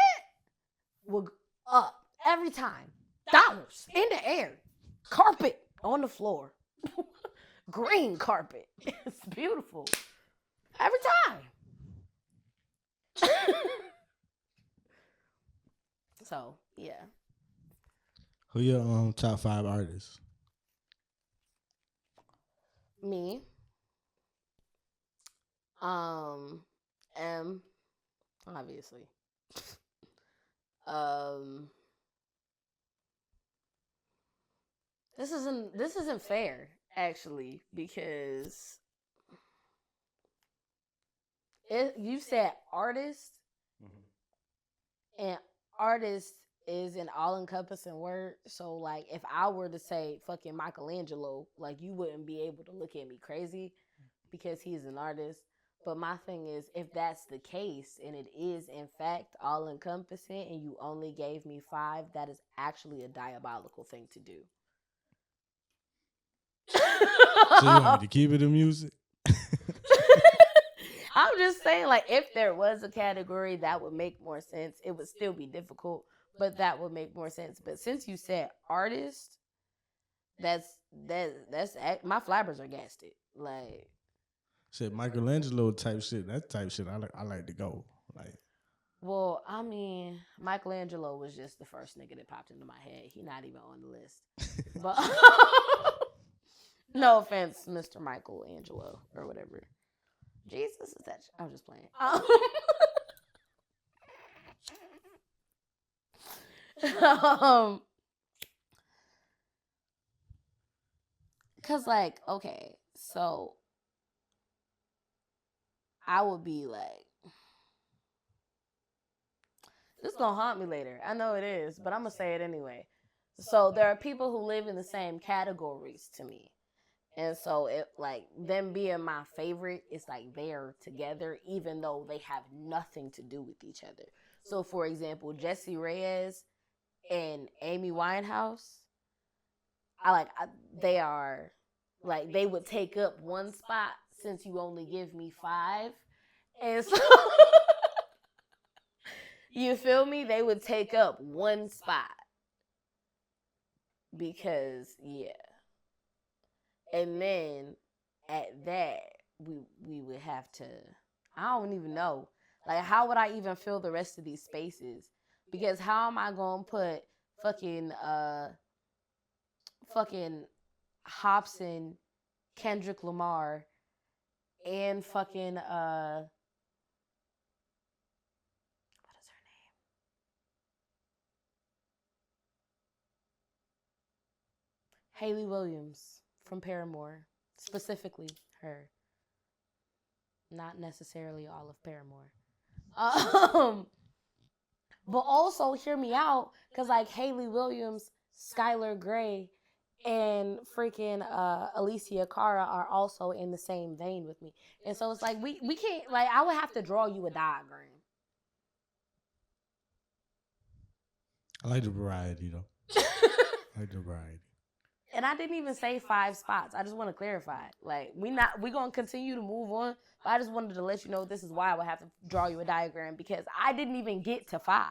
S2: will up every time. Dollars in the air. Carpet on the floor. Green carpet. It's beautiful. Every time. So, yeah.
S1: Who your top 5 artists?
S2: Me. M. Obviously. Um. This isn't fair actually because you said artist and artist is an all-encompassing word. So like if I were to say fucking Michelangelo, like you wouldn't be able to look at me crazy because he's an artist. But my thing is, if that's the case and it is in fact all-encompassing and you only gave me 5, that is actually a diabolical thing to do.
S1: So you want me to keep it in music?
S2: I'm just saying, like, if there was a category that would make more sense, it would still be difficult, but that would make more sense. But since you said artist, that's my flabbers are gassed. Like,
S1: Shit, Michelangelo type shit. That type shit. I like to go. Like,
S2: well, I mean, Michelangelo was just the first nigga that popped into my head. He not even on the list. But no offense, Mr. Michelangelo or whatever. Jesus is that? I'm just playing. Um, cause like, okay, so I would be like, This is gonna haunt me later. I know it is, but I'm gonna say it anyway. So there are people who live in the same categories to me. And so it like them being my favorite, it's like they're together even though they have nothing to do with each other. So for example, Jessie Reyez and Amy Winehouse, they are like they would take up one spot since you only give me five. And so you feel me? They would take up one spot because yeah. And then at that we would have to, I don't even know. Like how would I even fill the rest of these spaces? Because how am I gonna put fucking fucking Hobson, Kendrick Lamar, and fucking what is her name? Hayley Williams from Paramore. Specifically her. Not necessarily all of Paramore. But also hear me out, cause like Hayley Williams, Skylar Grey, and freaking Alicia Cara are also in the same vein with me. And so it's like we can't, like I would have to draw you a diagram.
S1: I like the variety though. I like the variety.
S2: And I didn't even say 5 spots. I just want to clarify. Like we gonna continue to move on, but I just wanted to let you know this is why I would have to draw you a diagram because I didn't even get to 5.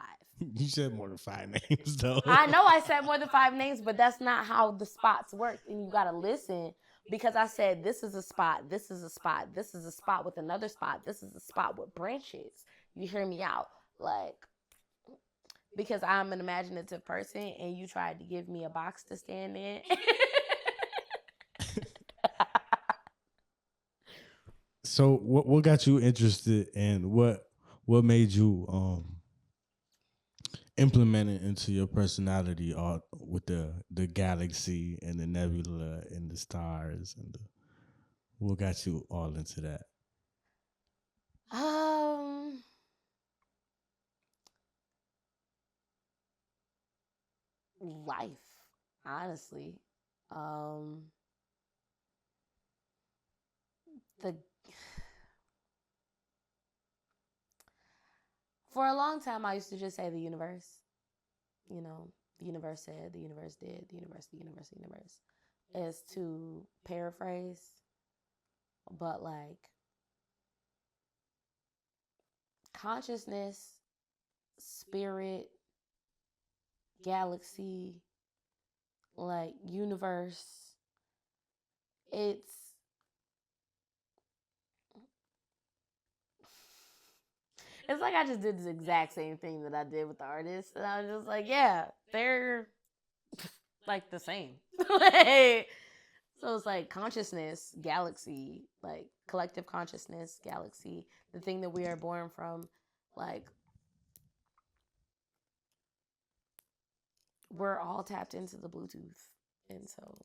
S1: You said more than 5 names though.
S2: I know I said more than 5 names, but that's not how the spots work. And you gotta listen because I said this is a spot, this is a spot, this is a spot with another spot, this is a spot with branches. You hear me out? Like, because I'm an imaginative person and you tried to give me a box to stand in.
S1: So what got you interested and what made you implement it into your personality with the galaxy and the nebula and the stars and what got you all into that?
S2: Life, honestly. The For a long time I used to just say the universe. You know, the universe said, the universe did, the universe, the universe, the universe. As to paraphrase, but like consciousness, spirit, galaxy, like universe, it's like I just did the exact same thing that I did with the artists. And I was just like, yeah, they're like the same. So it's like consciousness, galaxy, like collective consciousness, galaxy, the thing that we are born from, like we're all tapped into the Bluetooth. And so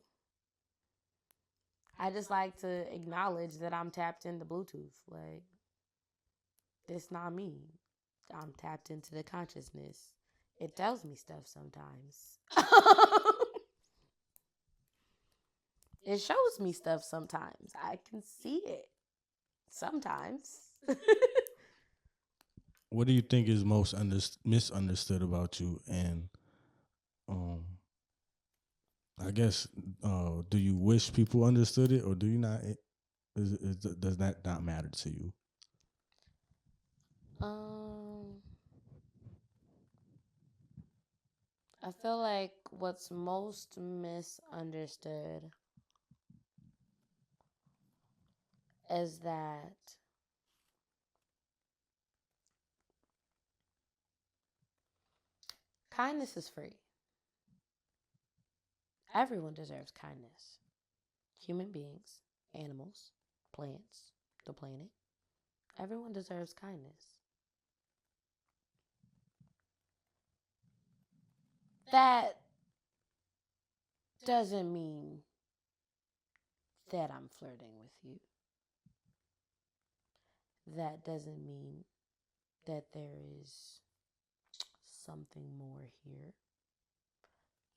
S2: I just like to acknowledge that I'm tapped into Bluetooth. Like, it's not me. I'm tapped into the consciousness. It tells me stuff sometimes. It shows me stuff sometimes. I can see it sometimes.
S1: What do you think is most misunderstood about you? And I guess do you wish people understood it or do you not? Does that not matter to you?
S2: I feel like what's most misunderstood is that kindness is free. Everyone deserves kindness. Human beings, animals, plants, the planet. Everyone deserves kindness. That doesn't mean that I'm flirting with you. That doesn't mean that there is something more here,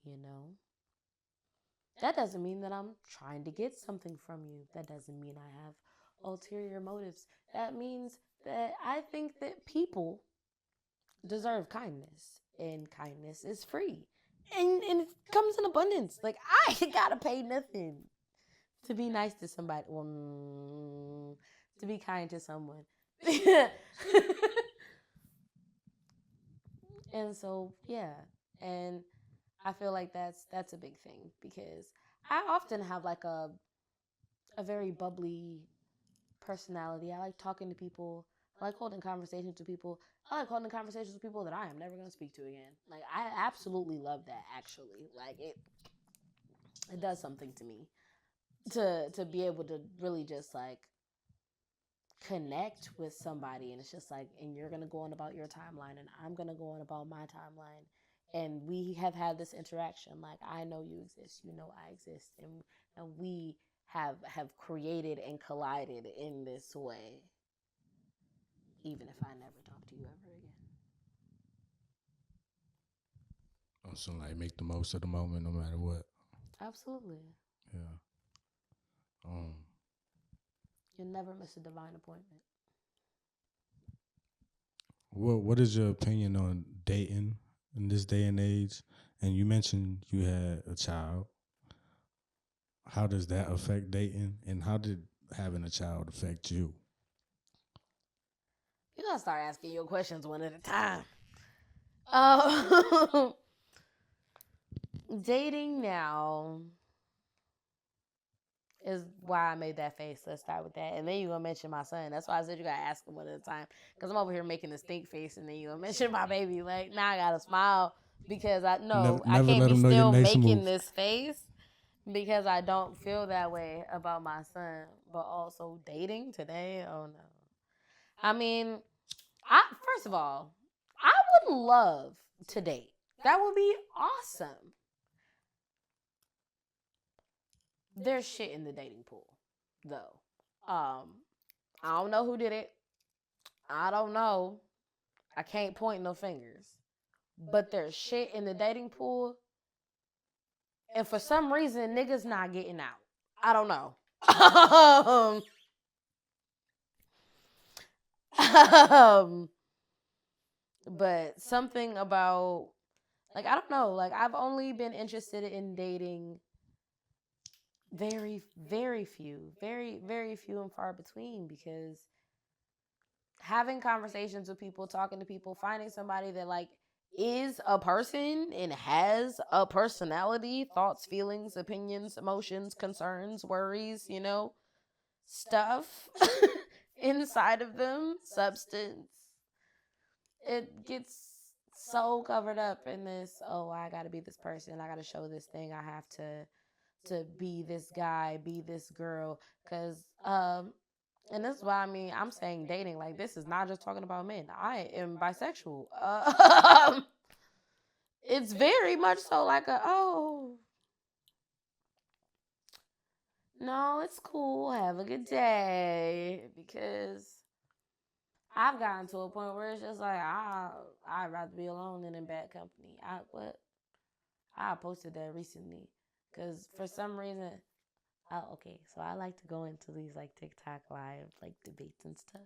S2: you know? That doesn't mean that I'm trying to get something from you. That doesn't mean I have ulterior motives. That means that I think that people deserve kindness, and kindness is free. And it comes in abundance. Like, I gotta pay nothing to be nice to somebody. Well, to be kind to someone. And so, yeah. And I feel like that's a big thing, because I often have like a very bubbly personality. I like talking to people. I like holding conversations with people. I like holding conversations with people that I am never going to speak to again. Like, I absolutely love that, actually. Like, it does something to me to be able to really just like connect with somebody, and it's just like, and you're going to go on about your timeline, and I'm going to go on about my timeline, and we have had this interaction. Like, I know you exist, you know I exist, and we have created and collided in this way, even if I never talk to you ever again.
S1: So like make the most of the moment no matter what.
S2: Absolutely.
S1: Yeah.
S2: You'll never miss a divine appointment.
S1: What is your opinion on dating in this day and age? And you mentioned you had a child. How does that affect dating? And how did having a child affect you?
S2: You gotta start asking your questions one at a time. Uh, dating now is why I made that face. Let's start with that. And then you're going to mention my son. That's why I said you got to ask him one at a time. Because I'm over here making a stink face, and then you're going to mention my baby. Like, now I got to smile because I know I
S1: Never
S2: can't
S1: let
S2: be
S1: him know your
S2: still
S1: next
S2: making
S1: move.
S2: this face because I don't feel that way about my son. But also dating today, oh no. I mean, first of all, I would love to date. That would be awesome. There's shit in the dating pool, though. I don't know who did it. I don't know. I can't point no fingers. But there's shit in the dating pool, and for some reason, niggas not getting out. I don't know. But something about, like, I don't know. Like, I've only been interested in dating very, very few. Very, very few and far between, because having conversations with people, talking to people, finding somebody that like is a person and has a personality, thoughts, feelings, opinions, emotions, concerns, worries, you know, stuff inside of them, substance. It gets so covered up in this, oh, I got to be this person, I got to show this thing, I have to be this guy, be this girl, cuz and this is why, I mean, I'm saying dating. Like, this is not just talking about men. I am bisexual. It's very much so like oh, no, it's cool. Have a good day. Because I've gotten to a point where it's just like, I'd rather be alone than in bad company. I posted that recently. Because for some reason, okay, so I like to go into these like TikTok live like debates and stuff,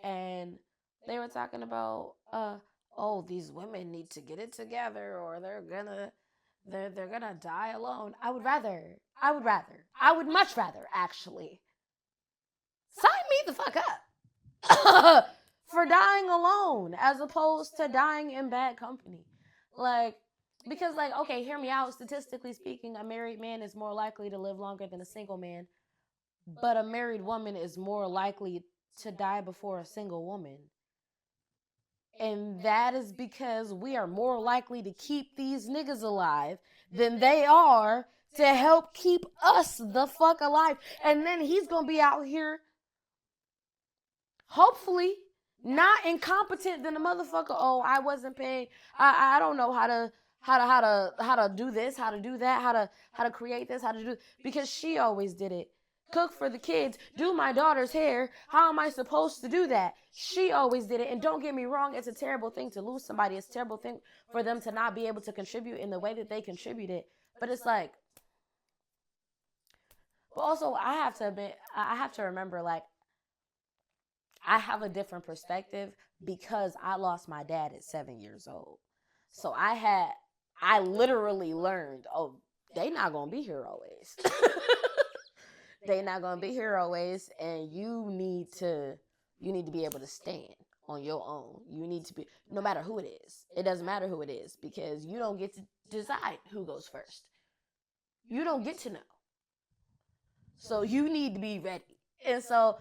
S2: and they were talking about oh, these women need to get it together, or they're gonna die alone. I would much rather actually sign me the fuck up for dying alone as opposed to dying in bad company. Like, because, like, okay, hear me out. Statistically speaking, a married man is more likely to live longer than a single man, but a married woman is more likely to die before a single woman. And that is because we are more likely to keep these niggas alive than they are to help keep us the fuck alive. And then he's gonna be out here, hopefully, not incompetent than a motherfucker. Oh, I wasn't paid. I don't know how to do this, how to do that, how to create this, how to do, because she always did it. cook for the kids, do my daughter's hair. How am I supposed to do that? She always did it. And don't get me wrong, it's a terrible thing to lose somebody. It's a terrible thing for them to not be able to contribute in the way that they contributed. But it's like, but also I have to admit, I have to remember, like, I have a different perspective because I lost my dad at 7 years old. So I literally learned, oh, they not going to be here always. They not going to be here always. And you need to be able to stand on your own. You need to be, no matter who it is. It doesn't matter who it is because you don't get to decide who goes first. You don't get to know. So you need to be ready. And so,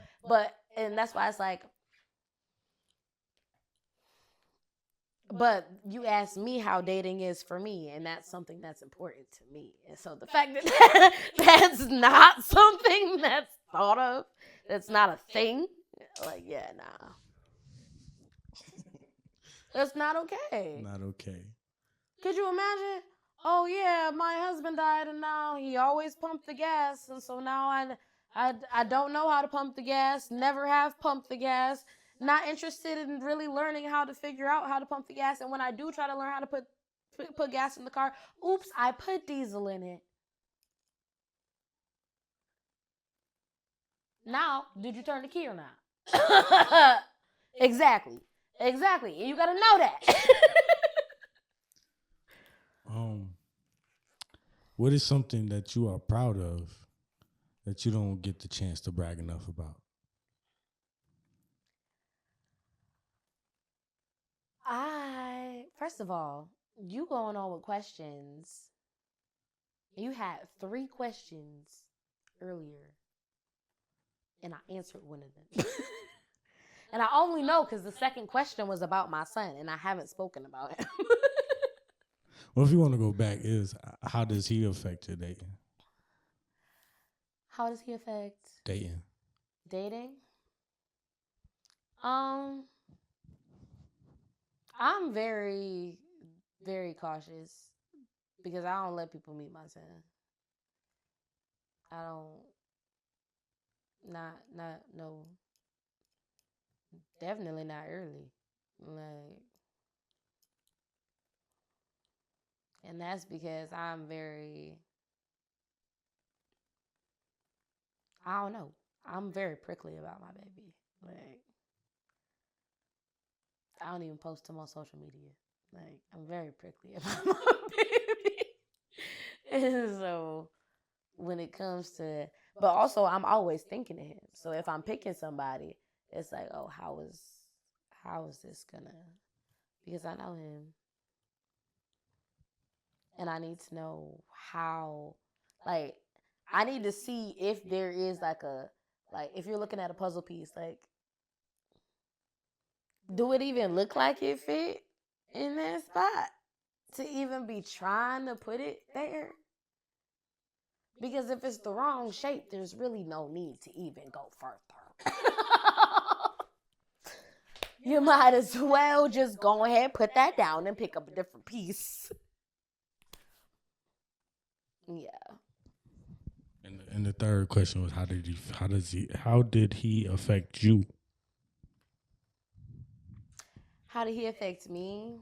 S2: and that's why it's like, but you asked me how dating is for me, and that's something that's important to me. And so the fact that that's not something that's thought of, that's not a thing, like, yeah, nah. That's not okay.
S1: Not okay.
S2: Could you imagine? Oh yeah, my husband died, and now he always pumped the gas, and so now I don't know how to pump the gas. Never have pumped the gas. Not interested in really learning how to figure out how to pump the gas. And when I do try to learn how to put gas in the car, oops, I put diesel in it. Now, did you turn the key or not? Exactly. You gotta know that.
S1: What is something that you are proud of that you don't get the chance to brag enough about?
S2: First of all, you going on with questions. You had 3 questions earlier, and I answered one of them. And I only know because the second question was about my son, and I haven't spoken about him.
S1: Well, if you want to go back, is how does he affect your dating?
S2: How does he affect
S1: Dating.
S2: I'm very, very cautious because I don't let people meet my son. I don't, no, definitely not early. Like, and that's because I don't know. I'm very prickly about my baby. Like, I don't even post him on social media. Like, I'm very prickly about my baby. And so when it comes to, but also I'm always thinking of him. So if I'm picking somebody, it's like, oh, how is this gonna, because I know him. And I need to know how, like, I need to see if there is like if you're looking at a puzzle piece, like, do it even look like it fit in that spot to even be trying to put it there? Because if it's the wrong shape, there's really no need to even go further. You might as well just go ahead, put that down, and pick up a different piece. Yeah.
S1: And the third question was how did he affect you?
S2: How did he affect me?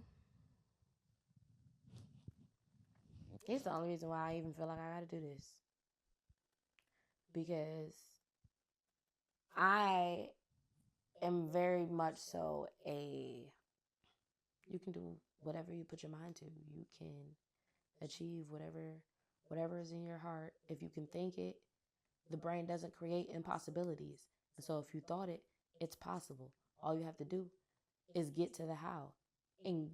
S2: He's the only reason why I even feel like I gotta do this. Because I am very much so you can do whatever you put your mind to. You can achieve whatever is in your heart. If you can think it, the brain doesn't create impossibilities. And so if you thought it, it's possible. All you have to do is get to the how. And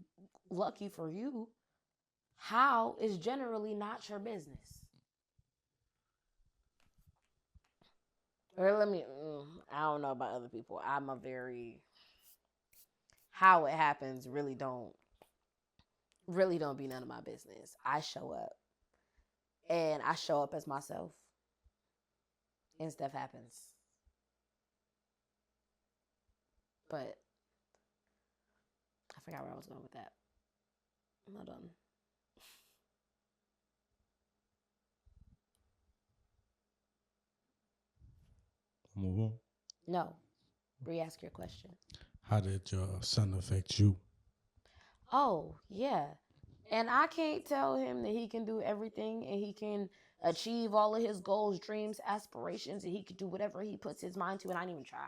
S2: lucky for you, how is generally not your business. Or I don't know about other people. How it happens really don't be none of my business. I show up. And I show up as myself. And stuff happens. But I forgot where I was going with that. Hold on.
S1: Move on.
S2: No. Re-ask your question.
S1: How did your son affect you?
S2: Oh, yeah. And I can't tell him that he can do everything and he can achieve all of his goals, dreams, aspirations, and he can do whatever he puts his mind to, and I didn't even try.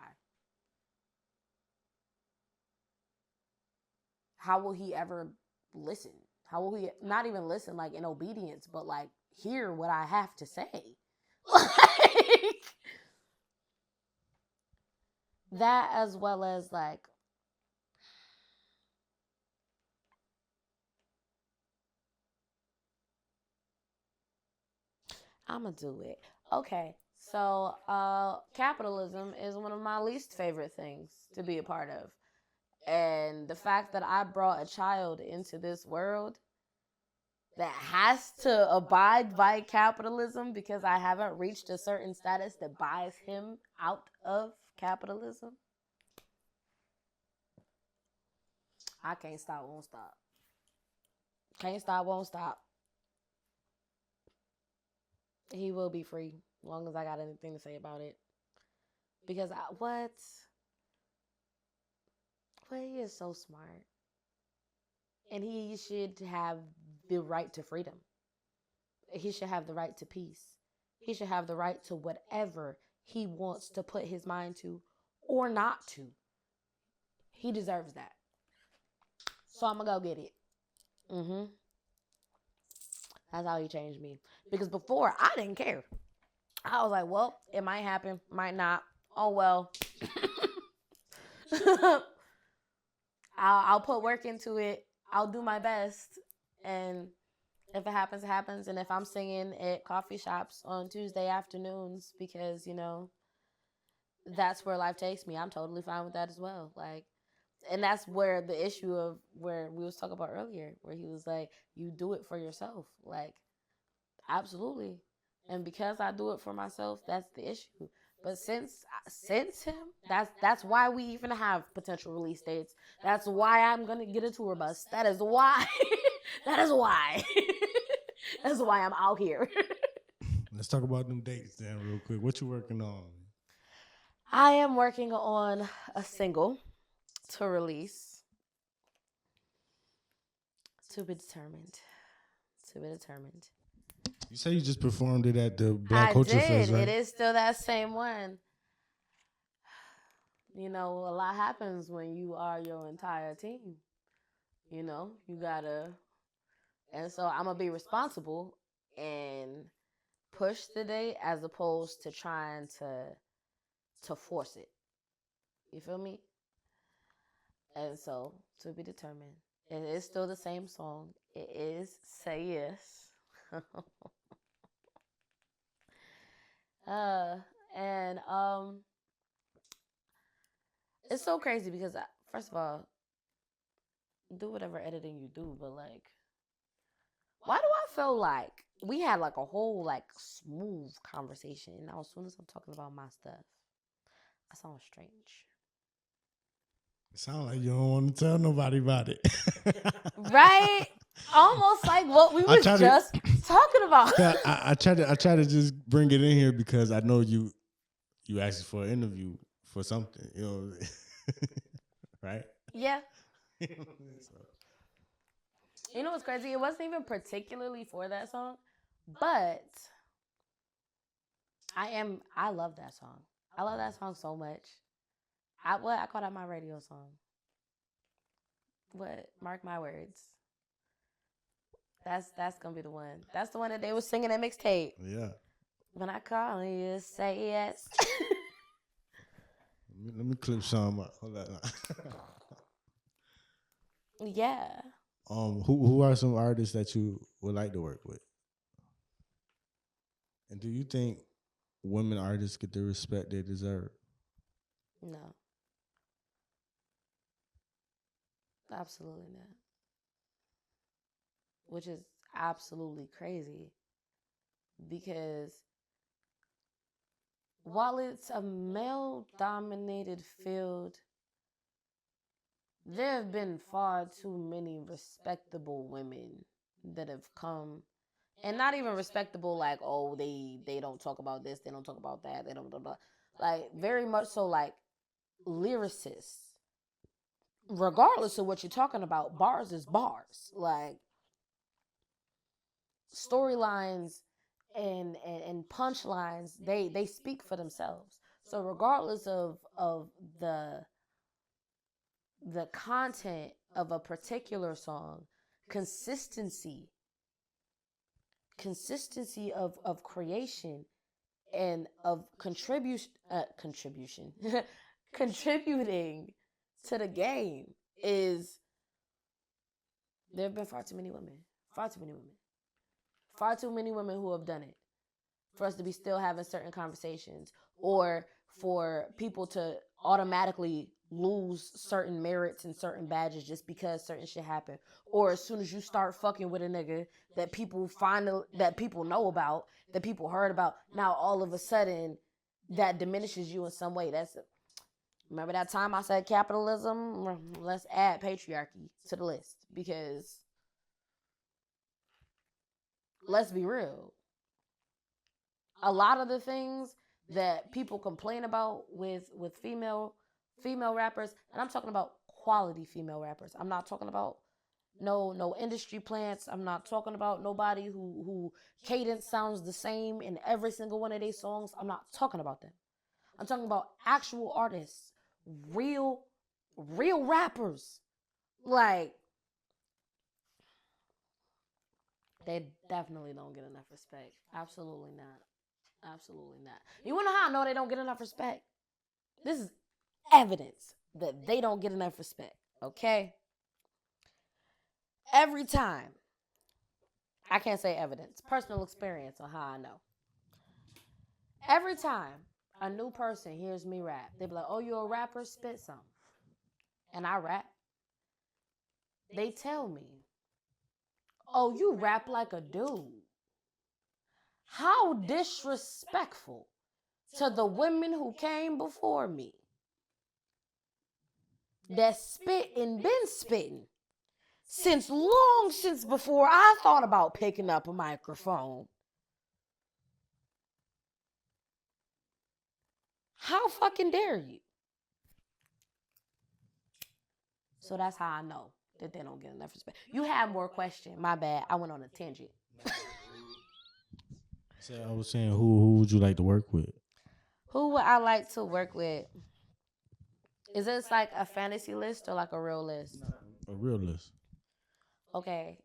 S2: How will he ever listen? How will he not even listen like in obedience, but like hear what I have to say? Like that, as well as like I'm gonna do it. Okay. So capitalism is one of my least favorite things to be a part of. And the fact that I brought a child into this world that has to abide by capitalism because I haven't reached a certain status that buys him out of capitalism. I can't stop, won't stop. Can't stop, won't stop. He will be free as long as I got anything to say about it. Because what? Well, he is so smart. And he should have the right to freedom. He should have the right to peace. He should have the right to whatever he wants to put his mind to or not to. He deserves that. So I'm going to go get it. That's how he changed me. Because before, I didn't care. I was like, well, it might happen, might not. Oh, well. I'll put work into it. I'll do my best. And if it happens, it happens. And if I'm singing at coffee shops on Tuesday afternoons because, that's where life takes me, I'm totally fine with that as well. Like, and that's where the issue of where we was talking about earlier, where he was like, you do it for yourself. Like, absolutely. And because I do it for myself, that's the issue. But since him, that's why we even have potential release dates. That's why I'm gonna get a tour bus. That is why. That is why. That's why I'm out here.
S1: Let's talk about them dates then real quick. What you working on?
S2: I am working on a single to release. To be determined. To be determined.
S1: You say you just performed it at the Black Culture Fest, right?
S2: It is still that same one. A lot happens when you are your entire team. You gotta, and so I'm gonna be responsible and push the date as opposed to trying to force it. You feel me? And so to be determined. It is still the same song. It is Say Yes. And it's so crazy because first of all, do whatever editing you do, but like, why do I feel like we had like a whole like smooth conversation, and now as soon as I'm talking about my stuff, I sound strange.
S1: It sounds like you don't want to tell nobody about it.
S2: Right? Almost like what we was just talking about.
S1: I try to just bring it in here because I know you asked for an interview for something, right?
S2: Yeah. You know what's crazy? It wasn't even particularly for that song, but I love that song. I love that song so much. I call that my radio song. What? Mark my words. That's gonna be the one. That's the one that they was singing at Mixtape.
S1: Yeah.
S2: When I call you, say yes.
S1: Let me clip some up. Hold on.
S2: Yeah.
S1: Who are some artists that you would like to work with? And do you think women artists get the respect they deserve?
S2: No. Absolutely not. Which is absolutely crazy because while it's a male-dominated field, there have been far too many respectable women that have come, and not even respectable like, oh, they don't talk about this, they don't talk about that, they don't blah, blah. like very much so like lyricists. Regardless of what you're talking about, bars is bars. Like storylines and punchlines, they speak for themselves. So regardless of the content of a particular song, consistency of creation and of contribution contributing to the game is, there have been far too many women who have done it for us to be still having certain conversations, or for people to automatically lose certain merits and certain badges just because certain shit happen, or as soon as you start fucking with a nigga that people that people know about, that people heard about, now all of a sudden that diminishes you in some way. Remember that time I said capitalism? Let's add patriarchy to the list, because let's be real, a lot of the things that people complain about with female rappers, and I'm talking about quality female rappers. I'm not talking about no industry plants. I'm not talking about nobody who cadence sounds the same in every single one of their songs. I'm not talking about them. I'm talking about actual artists, real rappers. Like, they definitely don't get enough respect. Absolutely not. Absolutely not. You wanna know how I know they don't get enough respect? This is evidence that they don't get enough respect, okay? Every time, I can't say evidence, personal experience on how I know. Every time a new person hears me rap, they be like, oh, you a rapper? Spit some. And I rap. They tell me, oh, you rap like a dude. How disrespectful to the women who came before me that spit and been spitting since before I thought about picking up a microphone. How fucking dare you? So that's how I know that they don't get enough respect. You have more questions. My bad. I went on a tangent.
S1: So I was saying, who would you like to work with?
S2: Who would I like to work with? Is this like a fantasy list or like a real list?
S1: A real list.
S2: Okay.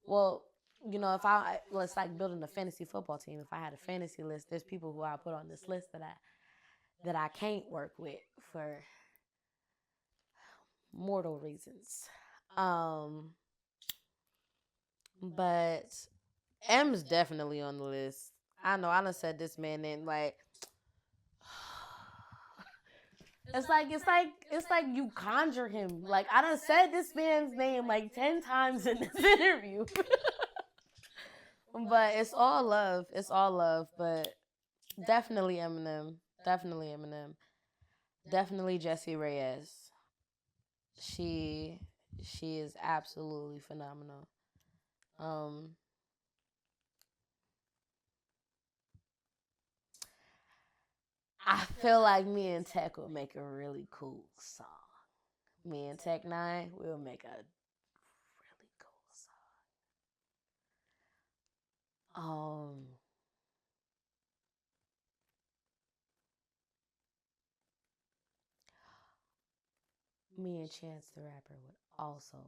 S2: Well, if it's like building a fantasy football team. If I had a fantasy list, there's people who I put on this list that I can't work with for mortal reasons. But M's definitely on the list. I know I done said this man name like it's like you conjure him. Like, I done said this man's name like 10 times in this interview. But it's all love. It's all love. But definitely Eminem. Definitely Eminem. Definitely Jessie Reyez. She is absolutely phenomenal. I feel like me and Tech would make a really cool song. Me and Tech Nine will make a really cool song. Me and Chance the Rapper would also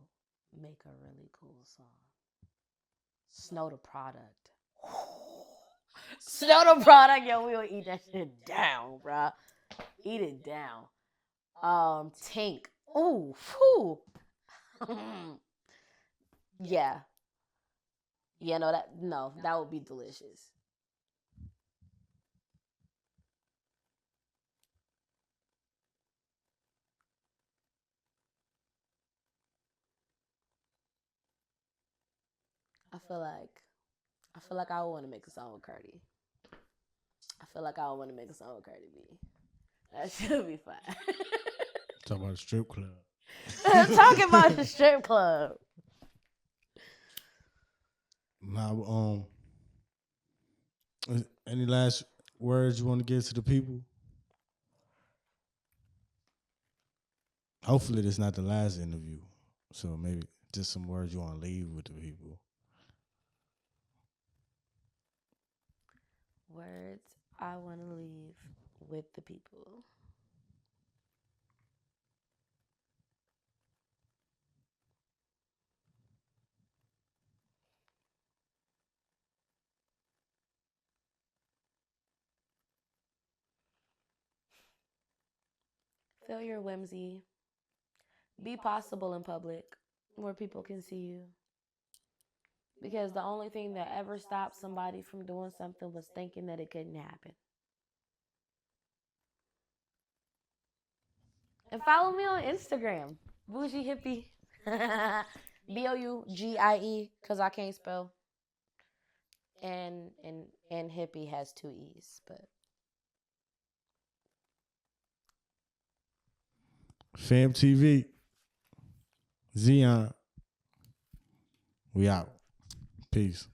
S2: make a really cool song. Snow the Product. Snow the Product, yo, we'll eat that shit down, bro. Eat it down. Tink. Ooh, whew. Yeah. Yeah, that would be delicious. I feel like I would want to make a song with Cardi. I feel like I would want to make a song with Cardi B. That should be fun.
S1: Talking about a strip club.
S2: Talking about the strip club.
S1: Now, any last words you want to give to the people? Hopefully, this not the last interview. So maybe just some words you want to leave with the people.
S2: Words I want to leave with the people. Feel your whimsy. Be possible in public where people can see you. Because the only thing that ever stopped somebody from doing something was thinking that it couldn't happen. And follow me on Instagram, Bougie Hippie. Bougie, because I can't spell. And hippie has 2 E's, but
S1: PhamTv, Xzeon, we out. Peace.